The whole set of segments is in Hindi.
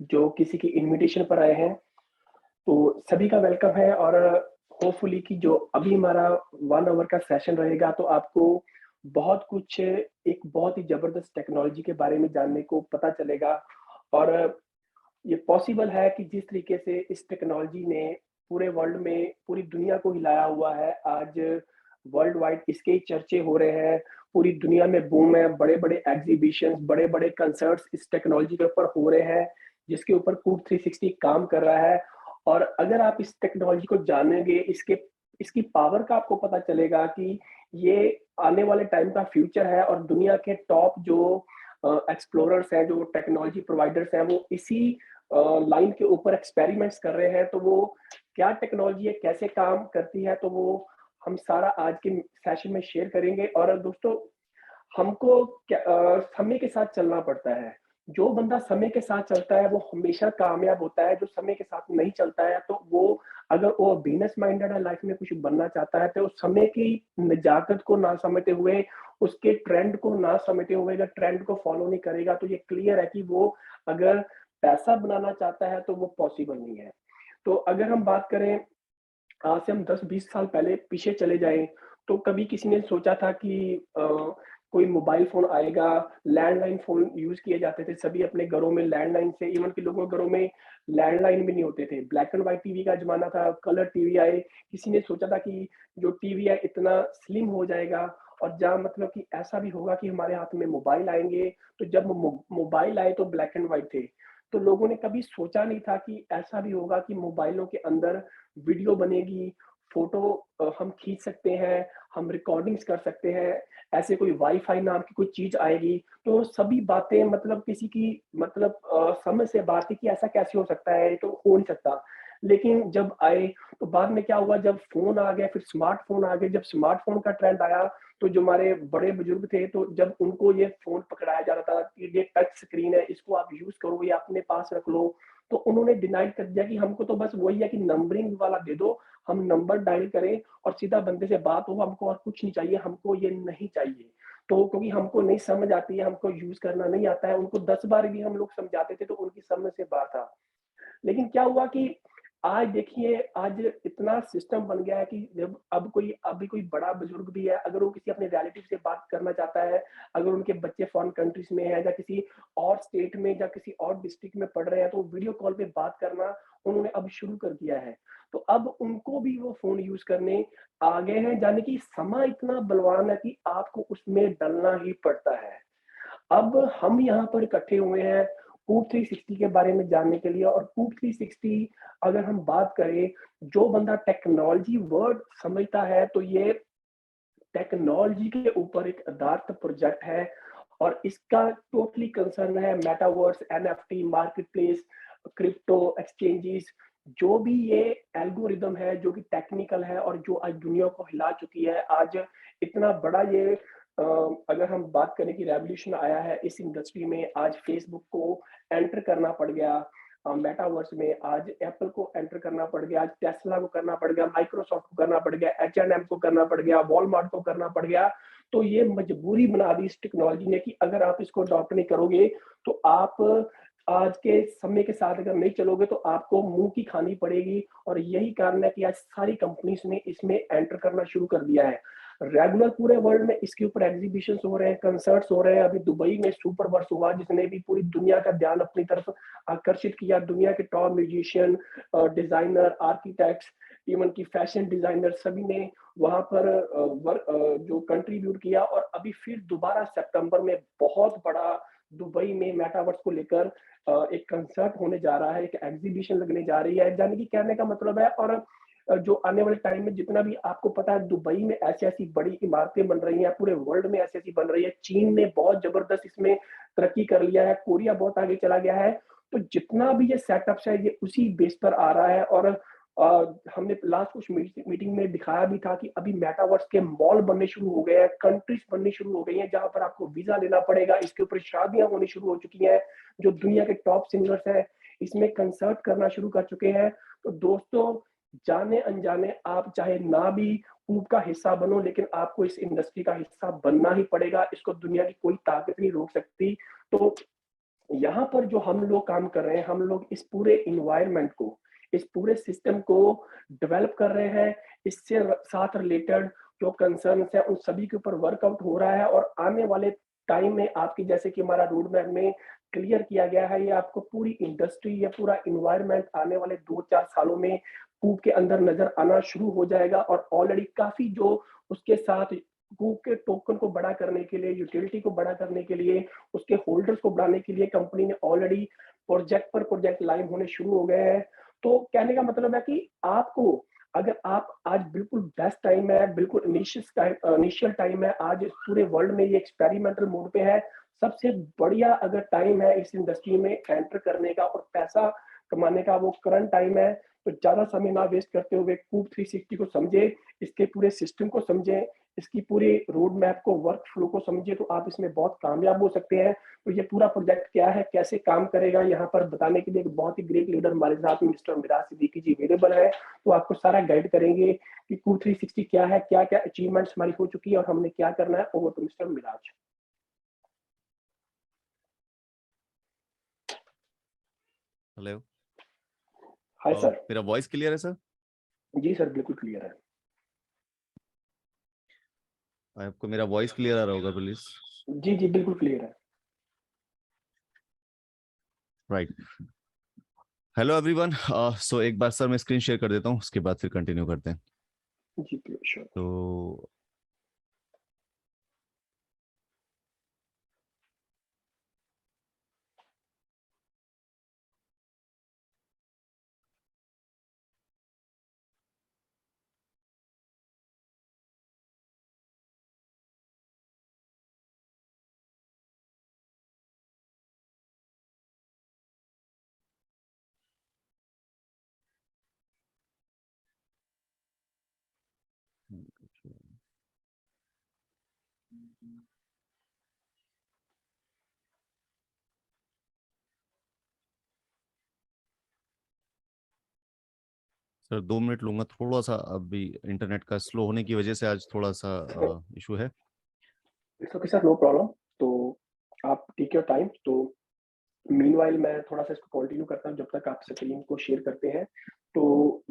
जो किसी की इनविटेशन पर आए हैं, तो सभी का वेलकम है और होपफुली कि जो अभी हमारा 1 आवर का सेशन रहेगा तो आपको बहुत कुछ एक बहुत ही ज़बरदस्त टेक्नोलॉजी के बारे में जानने को पता चलेगा और ये पॉसिबल है कि जिस तरीके से इस टेक्नोलॉजी ने पूरे वर्ल्ड में पूरी दुनिया को हिलाया हुआ है, आज वर्ल्ड वाइड इसके ही चर्चे हो रहे हैं, पूरी दुनिया में बूम है, बड़े-बड़े एग्ज़िबिशन्स, बड़े-बड़े कंसर्ट्स इस टेक्नोलॉजी के ऊपर हो रहे हैं, जिसके ऊपर कूट 360 काम कर रहा है और अगर आप इस टेक्नोलॉजी को जानेंगे, इसकी पावर का आपको पता चलेगा कि ये आने वाले टाइम का फ्यूचर है और दुनिया के टॉप जो एक्सप्लोरर्स हैं, जो टेक्नोलॉजी प्रोवाइडर्स हैं, वो इसी लाइन के ऊपर एक्सपेरिमेंट्स कर रहे हैं, तो वो क्या टेक्नोलॉजी है, कैसे काम करती है, तो वो हम सारा आज के सेशन में शेयर करेंगे और दोस्तों हमको समय के साथ चलना पड़ता है। जो बंदा समय के साथ चलता है, वो हमेशा कामयाब होता है, जो समय के साथ नहीं चलता है, तो वो अगर वो बिज़नेस माइंडेड है, लाइफ में कुछ बनना चाहता है, तो समय की नज़ाकत को ना समझते हुए, उसके ट्रेंड को ना समझते हुए अगर ट्रेंड को फ़ॉलो नहीं करेगा, तो ये क्लियर है कि वो अगर पैसा बनाना चाहता है, तो वो पॉसिबल नहीं है। तो अगर हम बात करें आज से हम 10-20 साल पहले पीछे चले जाएँ, तो कभी किसी ने सोचा था कि कोई मोबाइल फ़ोन आएगा, लैंडलाइन फ़ोन यूज़ किए जाते थे, सभी अपने घरों में लैंडलाइन से इवन कि लोगों के घरों में लैंडलाइन भी नहीं होते थे। ब्लैक एंड व्हाइट टीवी का ज़माना था, कलर टीवी आए, किसी ने सोचा था कि जो टीवी है इतना स्लिम हो जाएगा और जहाँ मतलब कि ऐसा भी होगा कि हमारे हाथ में मोबाइल आएँगे, तो जब मोबाइल आए तो ब्लैक एंड व्हाइट थे। तो लोगों ने कभी सोचा नहीं था कि ऐसा भी होगा कि मोबाइलों के अंदर वीडियो बनेगी, फ़ोटो हम खींच सकते हैं, हम रिकॉर्डिंग्स कर सकते हैं, ऐसे कोई वाई-फाई नाम की कोई चीज़ आएगी, तो सभी बातें मतलब किसी की मतलब समझ से बाहर थी कि ऐसा कैसे हो सकता है, ये तो हो नहीं सकता। लेकिन जब आए, तो बाद में क्या हुआ जब फ़ोन आ गए, फिर स्मार्टफ़ोन आ गए, जब स्मार्टफ़ोन का ट्रेंड आया, तो जो हमारे बड़े बुजुर्ग थे, तो जब उनको ये फ़ोन पकड़ाया जा रहा था कि ये टच स्क्रीन है, इसको आप यूज़ करो, ये अपने पास रख लो, तो उन्होंने डिनाई कर दिया कि हमको तो बस वही है कि नंबरिंग वाला दे दो, हम नंबर डायल करें और सीधा बंदे से बात हो, हमको और कुछ नहीं चाहिए, हमको ये नहीं चाहिए। तो क्योंकि हमको नहीं समझ आती है, हमको यूज़ करना नहीं आता है, उनको 10 बार भी हम लोग समझाते थे, तो उनकी समझ से बाहर था। लेकिन क्या हुआ कि आज देखिए, आज इतना सिस्टम बन गया है कि जब अब कोई अभी कोई बड़ा बुजुर्ग भी है, अगर वो किसी अपने रिलेटिव से बात करना चाहता है, अगर उनके बच्चे फॉरेन कंट्रीज़ में हैं या किसी और स्टेट में या किसी और डिस्ट्रिक्ट में पढ़ रहे हैं, तो वीडियो कॉल पे बात करना उन्होंने अब शुरू कर दिया है। तो अब उनको भी वो फ़ोन यूज़ करने आ गए हैं, यानी कि समय इतना बलवान है कि आपको उसमें डलना ही पड़ता है। अब हम यहाँ पर इकट्ठे हुए हैं कूट 360 के बारे में जानने के लिए और कूट 360 अगर हम बात करें, जो बंदा टेक्नोलॉजी वर्ड समझता है, तो ये टेक्नोलॉजी के ऊपर एक आधारित प्रोजेक्ट है और इसका टोटली कंसर्न है metaverse, NFT, marketplace, crypto, exchanges, जो भी ये एल्गोरिदम है, जो कि टेक्निकल है और जो आज दुनिया को हिला चुकी है। आज इतना बड़ा ये अगर हम बात करें कि रेवोल्यूशन आया है इस इंडस्ट्री में, आज फेसबुक को एंटर करना पड़ गया मेटावर्स में, आज एप्पल को एंटर करना पड़ गया, आज टेस्ला को करना पड़ गया, माइक्रोसॉफ्ट को करना पड़ गया, एच&एम को करना पड़ गया, वॉलमार्ट को करना पड़ गया। तो ये मजबूरी बना दी इस टेक्नोलॉजी ने कि अगर आप इसको अडॉप्ट नहीं करोगे, तो आप आज के समय के साथ अगर नहीं चलोगे, तो आपको मुँह की खानी पड़ेगी और यही कारण है कि आज सारी कंपनीज़ ने इसमें एंटर करना शुरू कर दिया है। रेगुलर पूरे वर्ल्ड में इसके ऊपर एग्ज़िबिशन्स हो रहे हैं, कंसर्ट्स हो रहे हैं, अभी दुबई में सुपर वर्स हुआ, जिसने भी पूरी दुनिया का ध्यान अपनी तरफ आकर्षित किया। दुनिया के top musician, designer, architects, even कि फैशन डिज़ाइनर सभी ने वहाँ पर जो कंट्रीब्यूट किया और अभी फिर दोबारा सितंबर में बहुत बड़ा दुबई में मेटावर्स को लेकर एक कंसर्ट होने जा रहा है, एक एग्ज़िबिशन लगने जा रही है। यानी कि कहने का मतलब है और जो आने वाले टाइम में जितना भी आपको पता है दुबई में ऐसी-ऐसी बड़ी इमारतें बन रही हैं, पूरे वर्ल्ड में ऐसी-ऐसी बन रही है। चीन ने बहुत ज़बरदस्त इसमें तरक्की कर लिया है, कोरिया बहुत आगे चला गया है। तो जितना भी ये सेटअप्स है, ये उसी बेस पर आ रहा है और हमने लास्ट कुछ मीटिंग में दिखाया भी था कि अभी मेटावर्स के मॉल बनने शुरू हो गए हैं, कंट्रीज़ बननी शुरू हो गई हैं, जहाँ पर आपको वीज़ा लेना पड़ेगा। इसके ऊपर शादियाँ होनी शुरू हो चुकी हैं। जो दुनिया के टॉप सिंगर्स हैं, इसमें कंसर्ट करना शुरू कर चुके हैं। तो दोस्तों, जाने-अनजाने आप चाहे ना भी कूप का हिस्सा बनो, लेकिन आपको इस इंडस्ट्री का हिस्सा बनना ही पड़ेगा। इसको दुनिया की कोई ताकत नहीं रोक सकती। तो यहाँ पर जो हम लोग काम कर रहे हैं, हम लोग इस पूरे एनवायरनमेंट को, इस पूरे सिस्टम को डेवलप कर रहे हैं। इससे साथ रिलेटेड जो कंसर्न्स हैं, उन सभी के ऊपर वर्कआउट हो रहा है और आने वाले टाइम में आपकी, जैसे कि हमारा रोड मैप में क्लियर किया गया है, ये आपको पूरी इंडस्ट्री या पूरा एनवायरनमेंट आने वाले 2-4 सालों में कूप के अंदर नज़र आना शुरू हो जाएगा और ऑलरेडी काफ़ी जो उसके साथ कूप के टोकन को बड़ा करने के लिए, यूटिलिटी को बड़ा करने के लिए, उसके होल्डर्स को बढ़ाने के लिए कंपनी ने ऑलरेडी प्रोजेक्ट पर प्रोजेक्ट लाइन होने शुरू हो गए हैं। तो कहने का मतलब है कि आपको, अगर आप आज बिल्कुल बेस्ट टाइम है, बिल्कुल इनिशियल टाइम है, आज इस पूरे वर्ल्ड में ये एक्सपेरिमेंटल मोड पे है, सबसे बढ़िया अगर टाइम है इस इंडस्ट्री में एंटर करने का और पैसा कमाने का, वो करंट टाइम है। तो ज़्यादा समय ना वेस्ट करते हुए कूप 360 को समझें, इसके पूरे सिस्टम को समझें, इसकी पूरी रोड मैप को, वर्क फ्लो को समझिए, तो आप इसमें बहुत कामयाब हो सकते हैं। तो ये पूरा प्रोजेक्ट क्या है, कैसे काम करेगा, यहाँ पर बताने के लिए एक बहुत ही ग्रेट लीडर हमारे साथ मिस्टर मिराज सिद्दीकी जी अवेलेबल है। तो आपको सारा गाइड करेंगे कि कूप 360 क्या है, क्या-क्या अचीवमेंट्स हमारी हो चुकी है और हमने क्या करना है। Over to mister Miraj. Hello. Hi sir. मेरा वॉइस क्लियर है सर? जी सर, बिल्कुल क्लियर है। आपको मेरा वॉइस क्लियर आ रहा होगा प्लीज। जी, जी, बिल्कुल क्लियर है। राइट। Hello everyone. सो एक बार सर मैं स्क्रीन शेयर कर देता हूँ, उसके बाद फिर कंटिन्यू करते हैं। जी, श्योर। तो सर 2 मिनट लूंगा, थोड़ा सा अभी इंटरनेट का स्लो होने की वजह से आज थोड़ा सा इशू है। It's okay sir, no problem. तो आप टेक योर टाइम। तो मीनवाइल मैं थोड़ा-सा इसको कंटिन्यू करता हूँ जब तक आप स्क्रीन को शेयर करते हैं। तो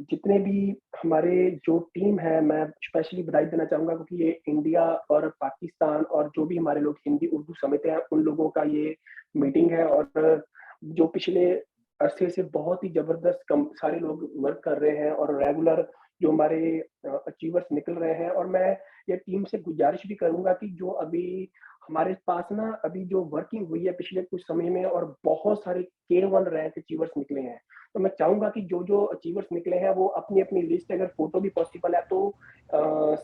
जितने भी हमारे जो टीम है, मैं स्पेशली बधाई देना चाहूँगा क्योंकि ये इंडिया और पाकिस्तान और जो भी हमारे लोग हिंदी, उर्दू समझते हैं, उन लोगों का ये मीटिंग है और जो पिछले अरसे से बहुत ही ज़बरदस्त कम सारे लोग वर्क कर रहे हैं और रेगुलर जो हमारे अचीवर्स निकल रहे हैं। और मैं ये टीम से गुज़ारिश भी करूँगा कि जो अभी हमारे पास ना अभी जो वर्किंग हुई है पिछले कुछ समय में और बहुत सारे K1 रैंक अचीवर्स निकले हैं। तो मैं चाहूँगा कि जो-जो अचीवर्स निकले हैं वो अपनी-अपनी लिस्ट, अगर फ़ोटो भी पॉसिबल है तो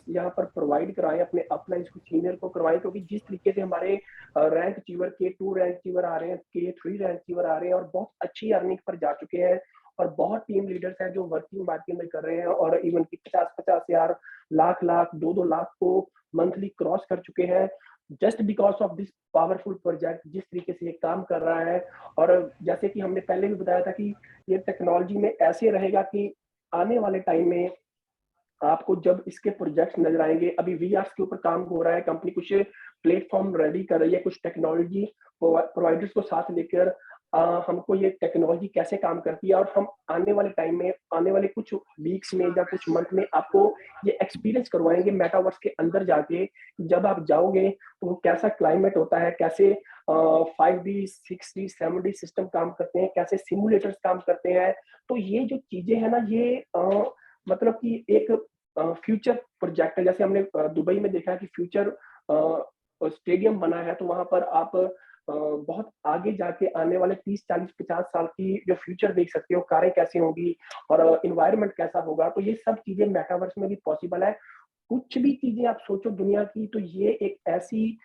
यहाँ पर प्रोवाइड कराएँ, अपने अपलाइन्स को, सीनियर को करवाएँ, क्योंकि जिस तरीके से हमारे rank achiever K2 rank achiever आ रहे हैं, K3 रैंक अचीवर आ रहे हैं और बहुत अच्छी अर्निंग पर जा चुके हैं और बहुत टीम लीडर्स हैं जो वर्किंग मार्केट में कर रहे हैं और इवन कि 50-50 हज़ार, लाख-लाख, 2-2 लाख को मंथली क्रॉस कर चुके हैं। Just because of this powerful project, जिस तरीके से ये काम कर रहा है। और जैसे कि हमने पहले भी बताया था कि ये टेक्नोलॉजी में ऐसे रहेगा कि आने वाले टाइम में आपको जब इसके प्रोजेक्ट्स नज़र आएँगे, अभी वीआरएस के ऊपर काम हो रहा है, कंपनी कुछ प्लेटफ़ॉर्म रेडी कर रही है, कुछ टेक्नोलॉजी प्रोवाइडर्स को साथ लेकर हमको ये टेक्नोलॉजी कैसे काम करती है और हम आने वाले टाइम में, आने वाले कुछ वीक्स में या कुछ मंथ में आपको ये एक्सपीरियंस करवाएँगे मेटावर्स के अंदर जाके। जब आप जाओगे, तो वो कैसा क्लाइमेट होता है, कैसे 5D, 6D, 7D सिस्टम काम करते हैं, कैसे सिम्युलेटर्स काम करते हैं। तो ये जो चीज़ें हैं ना, ये मतलब कि एक फ्यूचर प्रोजेक्ट है। जैसे हमने दुबई में देखा है कि फ्यूचर स्टेडियम बना है, तो वहाँ पर आप बहुत आगे जाके आने वाले 30, 40, 50 साल की जो फ्यूचर देख सकते हो, कारें कैसी होंगी और एनवायरनमेंट कैसा होगा। तो ये सब चीज़ें मेटावर्स में भी पॉसिबल है। कुछ भी चीज़ें आप सोचो दुनिया की, तो ये एक ऐसी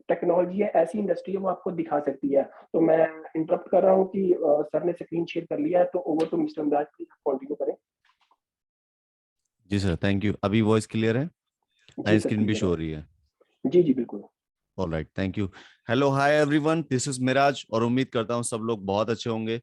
टेक्नोलॉजी है, ऐसी इंडस्ट्री है, वो आपको दिखा सकती है। तो मैं इंटरप्ट कर रहा हूँ कि सर ने स्क्रीन शेयर कर लिया है, तो over to mister Miraj, please continue करें। जी सर, थैंक यू। अभी वॉइस क्लियर है? जी नई सर, स्क्रीन भी क्लियर शो है। हो रही है? जी, जी, बिल्कुल। All right, thank you. Hello, hi everyone, this is Miraj और उम्मीद करता हूँ सब लोग बहुत अच्छे होंगे।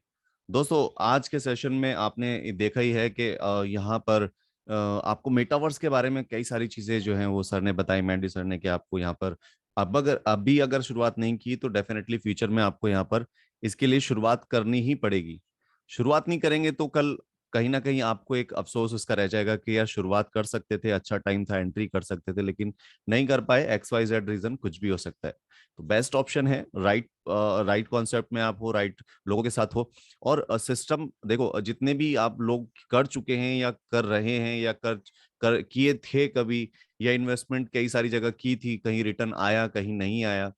दोस्तों, आज के सेशन में आपने देखा ही है कि यहाँ पर आपको मेटावर्स के बारे में कई सारी चीजें जो हैं वो सर ने बताई, मैंडी सर ने, कि आपको यहाँ पर अब अगर अभी अगर शुरुआत नहीं की तो डेफिनेटली फ्यूचर में आपको यहाँ पर इसके लिए शुरुआत करनी ही पड़ेगी। शुरुआत नहीं करेंगे तो कल कहीं ना कहीं आपको एक अफसोस उसका रह जाएगा कि यार शुरुआत कर सकते थे, अच्छा टाइम था, एंट्री कर सकते थे, लेकिन नहीं कर पाए, XYZ रीजन कुछ भी हो सकता है। तो बेस्ट ऑप्शन है राइट कॉन्सेप्ट में आप हो, राइट लोगों के साथ हो। और सिस्टम देखो, जितने भी आप लोग कर चुके हैं या कर रहे हैं या कर कर किए थे कभी, या इन्वेस्टमेंट कई सारी जगह की थी, कहीं रिटर्न आया कहीं नहीं आया,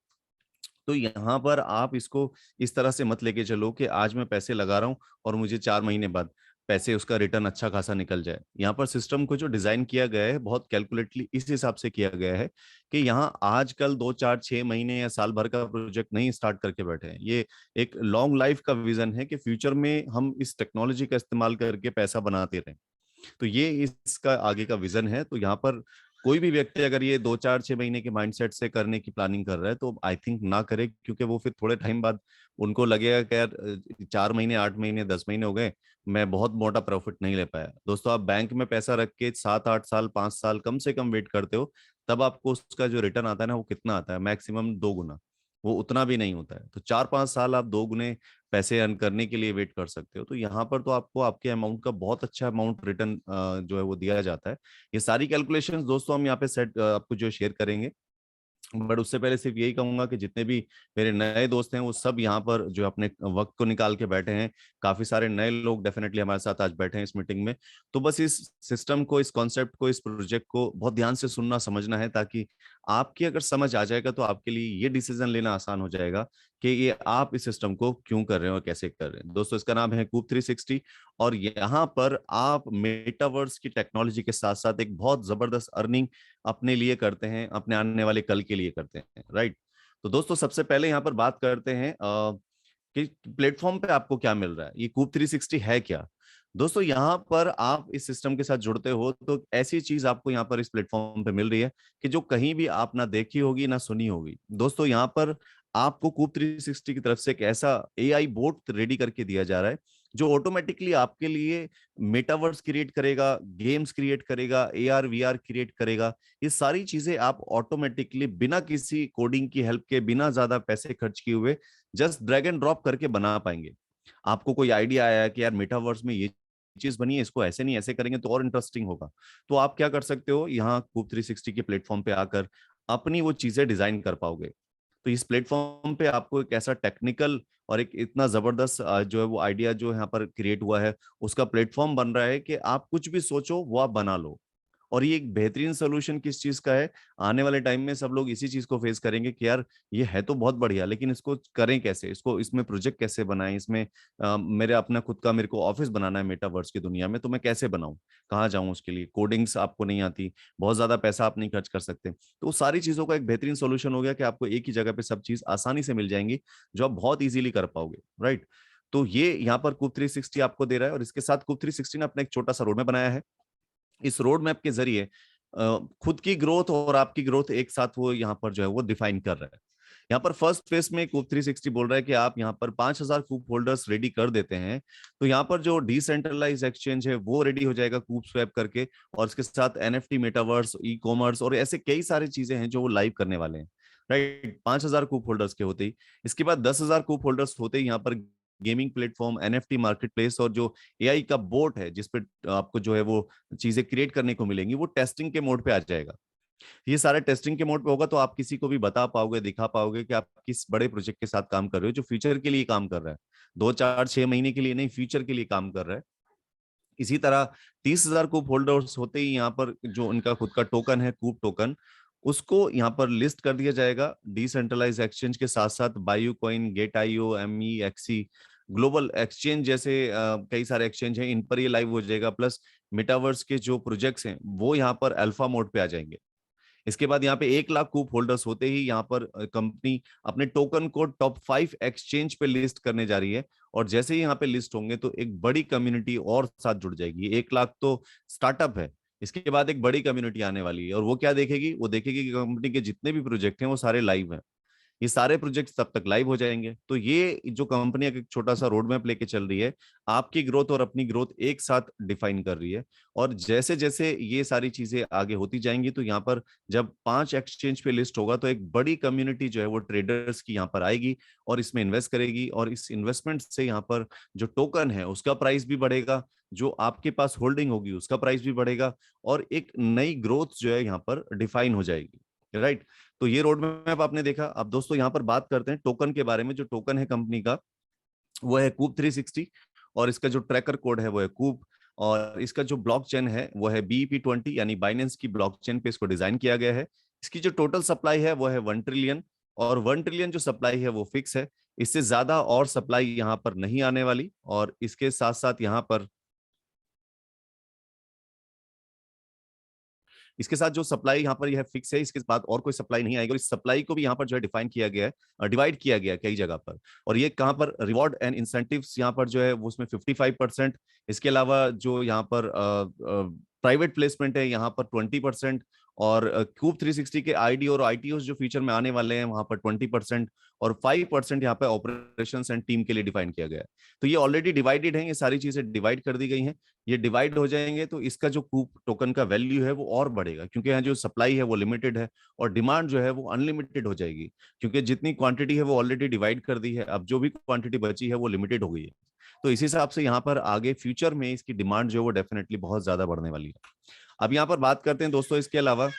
तो यहाँ पर आप इसको इस तरह से मत लेके चलो कि आज मैं पैसे लगा रहा हूँ और मुझे 4 महीने बाद पैसे उसका रिटर्न अच्छा खासा निकल जाए। यहाँ पर सिस्टम को जो डिजाइन किया गया है बहुत कैलकुलेटली इस हिसाब से किया गया है कि यहाँ आजकल 2 4 6 महीने या साल भर का प्रोजेक्ट नहीं स्टार्ट करके बैठे हैं। ये एक लॉन्ग लाइफ का विजन है कि फ्यूचर में हम इस टेक्नोलॉजी का इस्तेमाल करके पैसा बनाते रहें। तो ये इसका आगे का विजन है। तो यहाँ पर कोई भी व्यक्ति अगर ये 2 4 6 महीने के माइंडसेट से करने की प्लानिंग कर रहा है तो आई थिंक ना करे, क्योंकि वो फिर थोड़े टाइम बाद उनको लगेगा कि यार 4 महीने 8 महीने 10 महीने हो गए, मैं बहुत मोटा प्रॉफिट नहीं ले पाया। दोस्तों, आप बैंक में पैसा रख के 7 8 साल 5 साल कम से कम वेट करते हो, तब आपको उसका जो रिटर्न आता है ना, वो कितना आता है? मैक्सिमम 2 गुना, वो उतना भी नहीं होता है। तो 4 5 साल आप 2 गुने पैसे अर्न करने के लिए वेट कर सकते हो। तो यहाँ पर तो आपको आपके अमाउंट का बहुत अच्छा अमाउंट रिटर्न जो है वो दिया जाता है। ये सारी कैलकुलेशंस दोस्तों हम यहाँ पे सेट आपको जो शेयर करेंगे, बट उससे पहले सिर्फ यही कहूंगा कि जितने भी मेरे नए दोस्त हैं वो सब यहाँ पर जो अपने वक्त को निकाल के बैठे हैं, काफी सारे नए लोग डेफिनेटली हमारे साथ आज बैठे हैं इस मीटिंग में। तो बस इस सिस्टम को, इस कॉन्सेप्ट को, इस प्रोजेक्ट को बहुत ध्यान से सुनना समझना है, ताकि आपकी अगर समझ आ जाएगा तो आपके लिए ये डिसीजन लेना आसान हो जाएगा कि ये आप इस सिस्टम को क्यों कर रहे हैं और कैसे कर रहे हैं। दोस्तों, इसका नाम है कूप 360, और यहाँ पर आप मेटावर्स की टेक्नोलॉजी के साथ साथ एक बहुत जबरदस्त अर्निंग अपने लिए करते हैं, अपने आने वाले कल के लिए करते हैं, राइट। तो दोस्तों, सबसे पहले यहाँ पर बात करते हैं कि प्लेटफॉर्म पे आपको क्या मिल रहा है, ये कूप 360 है क्या। दोस्तों, यहाँ पर आप इस सिस्टम के साथ जुड़ते हो तो ऐसी चीज आपको यहाँ पर इस प्लेटफॉर्म पे मिल रही है कि जो कहीं भी आप ना देखी होगी ना सुनी होगी। दोस्तों, यहाँ पर आपको कूप 360 की तरफ से एक ऐसा AI बोट रेडी करके दिया जा रहा है जो ऑटोमेटिकली आपके लिए मेटावर्स क्रिएट करेगा, गेम्स क्रिएट करेगा, AR VR क्रिएट करेगा। ये सारी चीजें आप ऑटोमेटिकली बिना किसी कोडिंग की हेल्प के, बिना ज्यादा पैसे खर्च किए हुए जस्ट ड्रैग एंड ड्रॉप करके बना पाएंगे। आपको कोई आइडिया आया कि यार मेटावर्स में ये चीज बनी है, इसको ऐसे नहीं ऐसे करेंगे तो और इंटरेस्टिंग होगा, तो आप क्या कर सकते हो, यहाँ कूप 360 के प्लेटफॉर्म पे आकर अपनी वो चीजें डिजाइन कर पाओगे। तो इस प्लेटफॉर्म पे आपको एक ऐसा टेक्निकल और एक इतना जबरदस्त जो है वो आइडिया जो यहाँ पर क्रिएट हुआ है, उसका प्लेटफॉर्म बन रहा है कि आप कुछ भी सोचो वो आप बना लो। और ये एक बेहतरीन सोल्यूशन किस चीज का है, आने वाले टाइम में सब लोग इसी चीज को फेस करेंगे कि यार ये है तो बहुत बढ़िया, लेकिन इसको करें कैसे, इसको इसमें प्रोजेक्ट कैसे बनाएं, इसमें मेरे अपना खुद का मेरे को ऑफिस बनाना है मेटावर्स की दुनिया में, तो मैं कैसे बनाऊं, कहाँ जाऊं, उसके लिए कोडिंग्स आपको नहीं आती, बहुत ज्यादा पैसा आप नहीं खर्च कर सकते। तो सारी चीजों का एक बेहतरीन सोल्यूशन हो गया कि आपको एक ही जगह पे सब चीज आसानी से मिल जाएंगी, जो आप बहुत इजीली कर पाओगे, राइट। तो ये यहाँ पर कूप 360 आपको दे रहा है, और इसके साथ कूप 360 ने अपना एक छोटा सा रोड मैप बनाया है। इस रोड मैप के जरिए खुद की ग्रोथ और आपकी ग्रोथ एक साथ वो यहाँ पर जो है वो डिफाइन कर रहा है। यहाँ पर फर्स्ट फेज में कूप 360 बोल रहा है कि आप यहाँ पर 5,000 कूप होल्डर्स रेडी कर देते हैं, तो यहाँ पर जो डिसेंट्रलाइज एक्सचेंज है वो रेडी हो जाएगा कूप स्वैप करके, और इसके साथ NFT, मेटावर्स, ई कॉमर्स और ऐसे कई सारी चीजें हैं जो वो लाइव करने वाले हैं, राइट। 5,000 कूप होल्डर्स के होते ही, इसके बाद 10,000 कूप होल्डर्स होते ही यहाँ पर gaming platform, NFT market place और जो AI का बोट है जिसपे आपको जो है वो चीजें क्रिएट करने को मिलेंगी, वो टेस्टिंग के मोड पे आ जाएगा। ये सारे टेस्टिंग के मोड पे होगा तो आप किसी को भी बता पाओगे, दिखा पाओगे कि आप किस बड़े प्रोजेक्ट के साथ काम कर रहे हो, जो फ्यूचर के लिए काम कर रहा है, 2 4 6 महीने के लिए नहीं, फ्यूचर के लिए काम कर रहा है। इसी तरह 30,000 कूप होल्डर्स होते ही यहाँ पर जो उनका खुद का टोकन है, कूप टोकन, उसको यहाँ पर लिस्ट कर दिया जाएगा डिसेंट्रलाइज एक्सचेंज के साथ साथ bio coin, gate IO, MEXC, global exchange जैसे कई सारे एक्सचेंज हैं, इन पर ये लाइव हो जाएगा। प्लस मेटावर्स के जो प्रोजेक्ट्स हैं वो यहाँ पर अल्फा मोड पे आ जाएंगे। इसके बाद यहाँ पे 1 लाख कूप होल्डर्स होते ही यहाँ पर कंपनी अपने टोकन को टॉप 5 एक्सचेंज पे लिस्ट करने जा रही है, और जैसे ही यहाँ पे लिस्ट होंगे तो एक बड़ी कम्युनिटी और साथ जुड़ जाएगी। 1 लाख तो स्टार्टअप है, इसके बाद एक बड़ी कम्युनिटी आने वाली है, और वो क्या देखेगी, वो देखेगी कि कंपनी के जितने भी प्रोजेक्ट हैं वो सारे लाइव हैं। ये सारे प्रोजेक्ट तब तक लाइव हो जाएंगे। तो ये जो कंपनी एक छोटा सा रोड मैप लेके चल रही है, आपकी ग्रोथ और अपनी ग्रोथ एक साथ डिफाइन कर रही है। और जैसे जैसे ये सारी चीजें आगे होती जाएंगी, तो यहाँ पर जब 5 एक्सचेंज पे लिस्ट होगा तो एक बड़ी कम्युनिटी जो है वो ट्रेडर्स की यहाँ पर आएगी और इसमें इन्वेस्ट करेगी, और इस इन्वेस्टमेंट से यहाँ पर जो टोकन है उसका प्राइस भी बढ़ेगा, जो आपके पास होल्डिंग होगी उसका प्राइस भी बढ़ेगा, और एक नई ग्रोथ जो है यहाँ पर डिफाइन हो जाएगी, राइट। तो ये रोड मैप आपने देखा। अब दोस्तों यहाँ पर बात करते हैं टोकन के बारे में। जो टोकन है कंपनी का वो है कूप 360, और इसका जो ट्रैकर कोड है वो है कूप, और इसका जो ब्लॉकचेन है वो है BEP20, यानी बाइनेंस की ब्लॉकचेन पे इसको डिजाइन किया गया है। इसकी जो टोटल सप्लाई है वो है 1 ट्रिलियन, और 1 ट्रिलियन जो सप्लाई है वो फिक्स है, इससे ज्यादा और सप्लाई यहाँ पर नहीं आने वाली। और इसके साथ साथ यहाँ पर इसके साथ जो सप्लाई यहाँ पर यह फिक्स है, इसके बाद और कोई सप्लाई नहीं आएगी। और इस सप्लाई को भी यहाँ पर जो है डिफाइन किया गया है, डिवाइड किया गया है कई जगह पर। और ये कहाँ पर रिवॉर्ड एंड इंसेंटिव्स यहाँ पर जो है वो उसमें 55%, इसके अलावा जो यहाँ पर प्राइवेट प्लेसमेंट है यहाँ पर 20%, और क्यूब 360 के आईडी और आईटीओ जो फ्यूचर में आने वाले हैं वहां पर 20%, और 5% यहाँ पे ऑपरेशन एंड टीम के लिए डिफाइन किया गया है। तो ये ऑलरेडी डिवाइडेड है, ये सारी चीजें डिवाइड कर दी गई हैं। ये डिवाइड हो जाएंगे तो इसका जो कूप टोकन का वैल्यू है वो और बढ़ेगा, क्योंकि यहाँ जो सप्लाई है वो लिमिटेड है और डिमांड जो है वो अनलिमिटेड हो जाएगी, क्योंकि जितनी क्वांटिटी है वो ऑलरेडी डिवाइड कर दी है, अब जो भी क्वांटिटी बची है वो लिमिटेड हो गई है। तो इस हिसाब से यहाँ पर आगे फ्यूचर में इसकी डिमांड जो है वो डेफिनेटली बहुत ज्यादा बढ़ने वाली है। अब यहाँ पर बात करते हैं दोस्तों इसके अलावा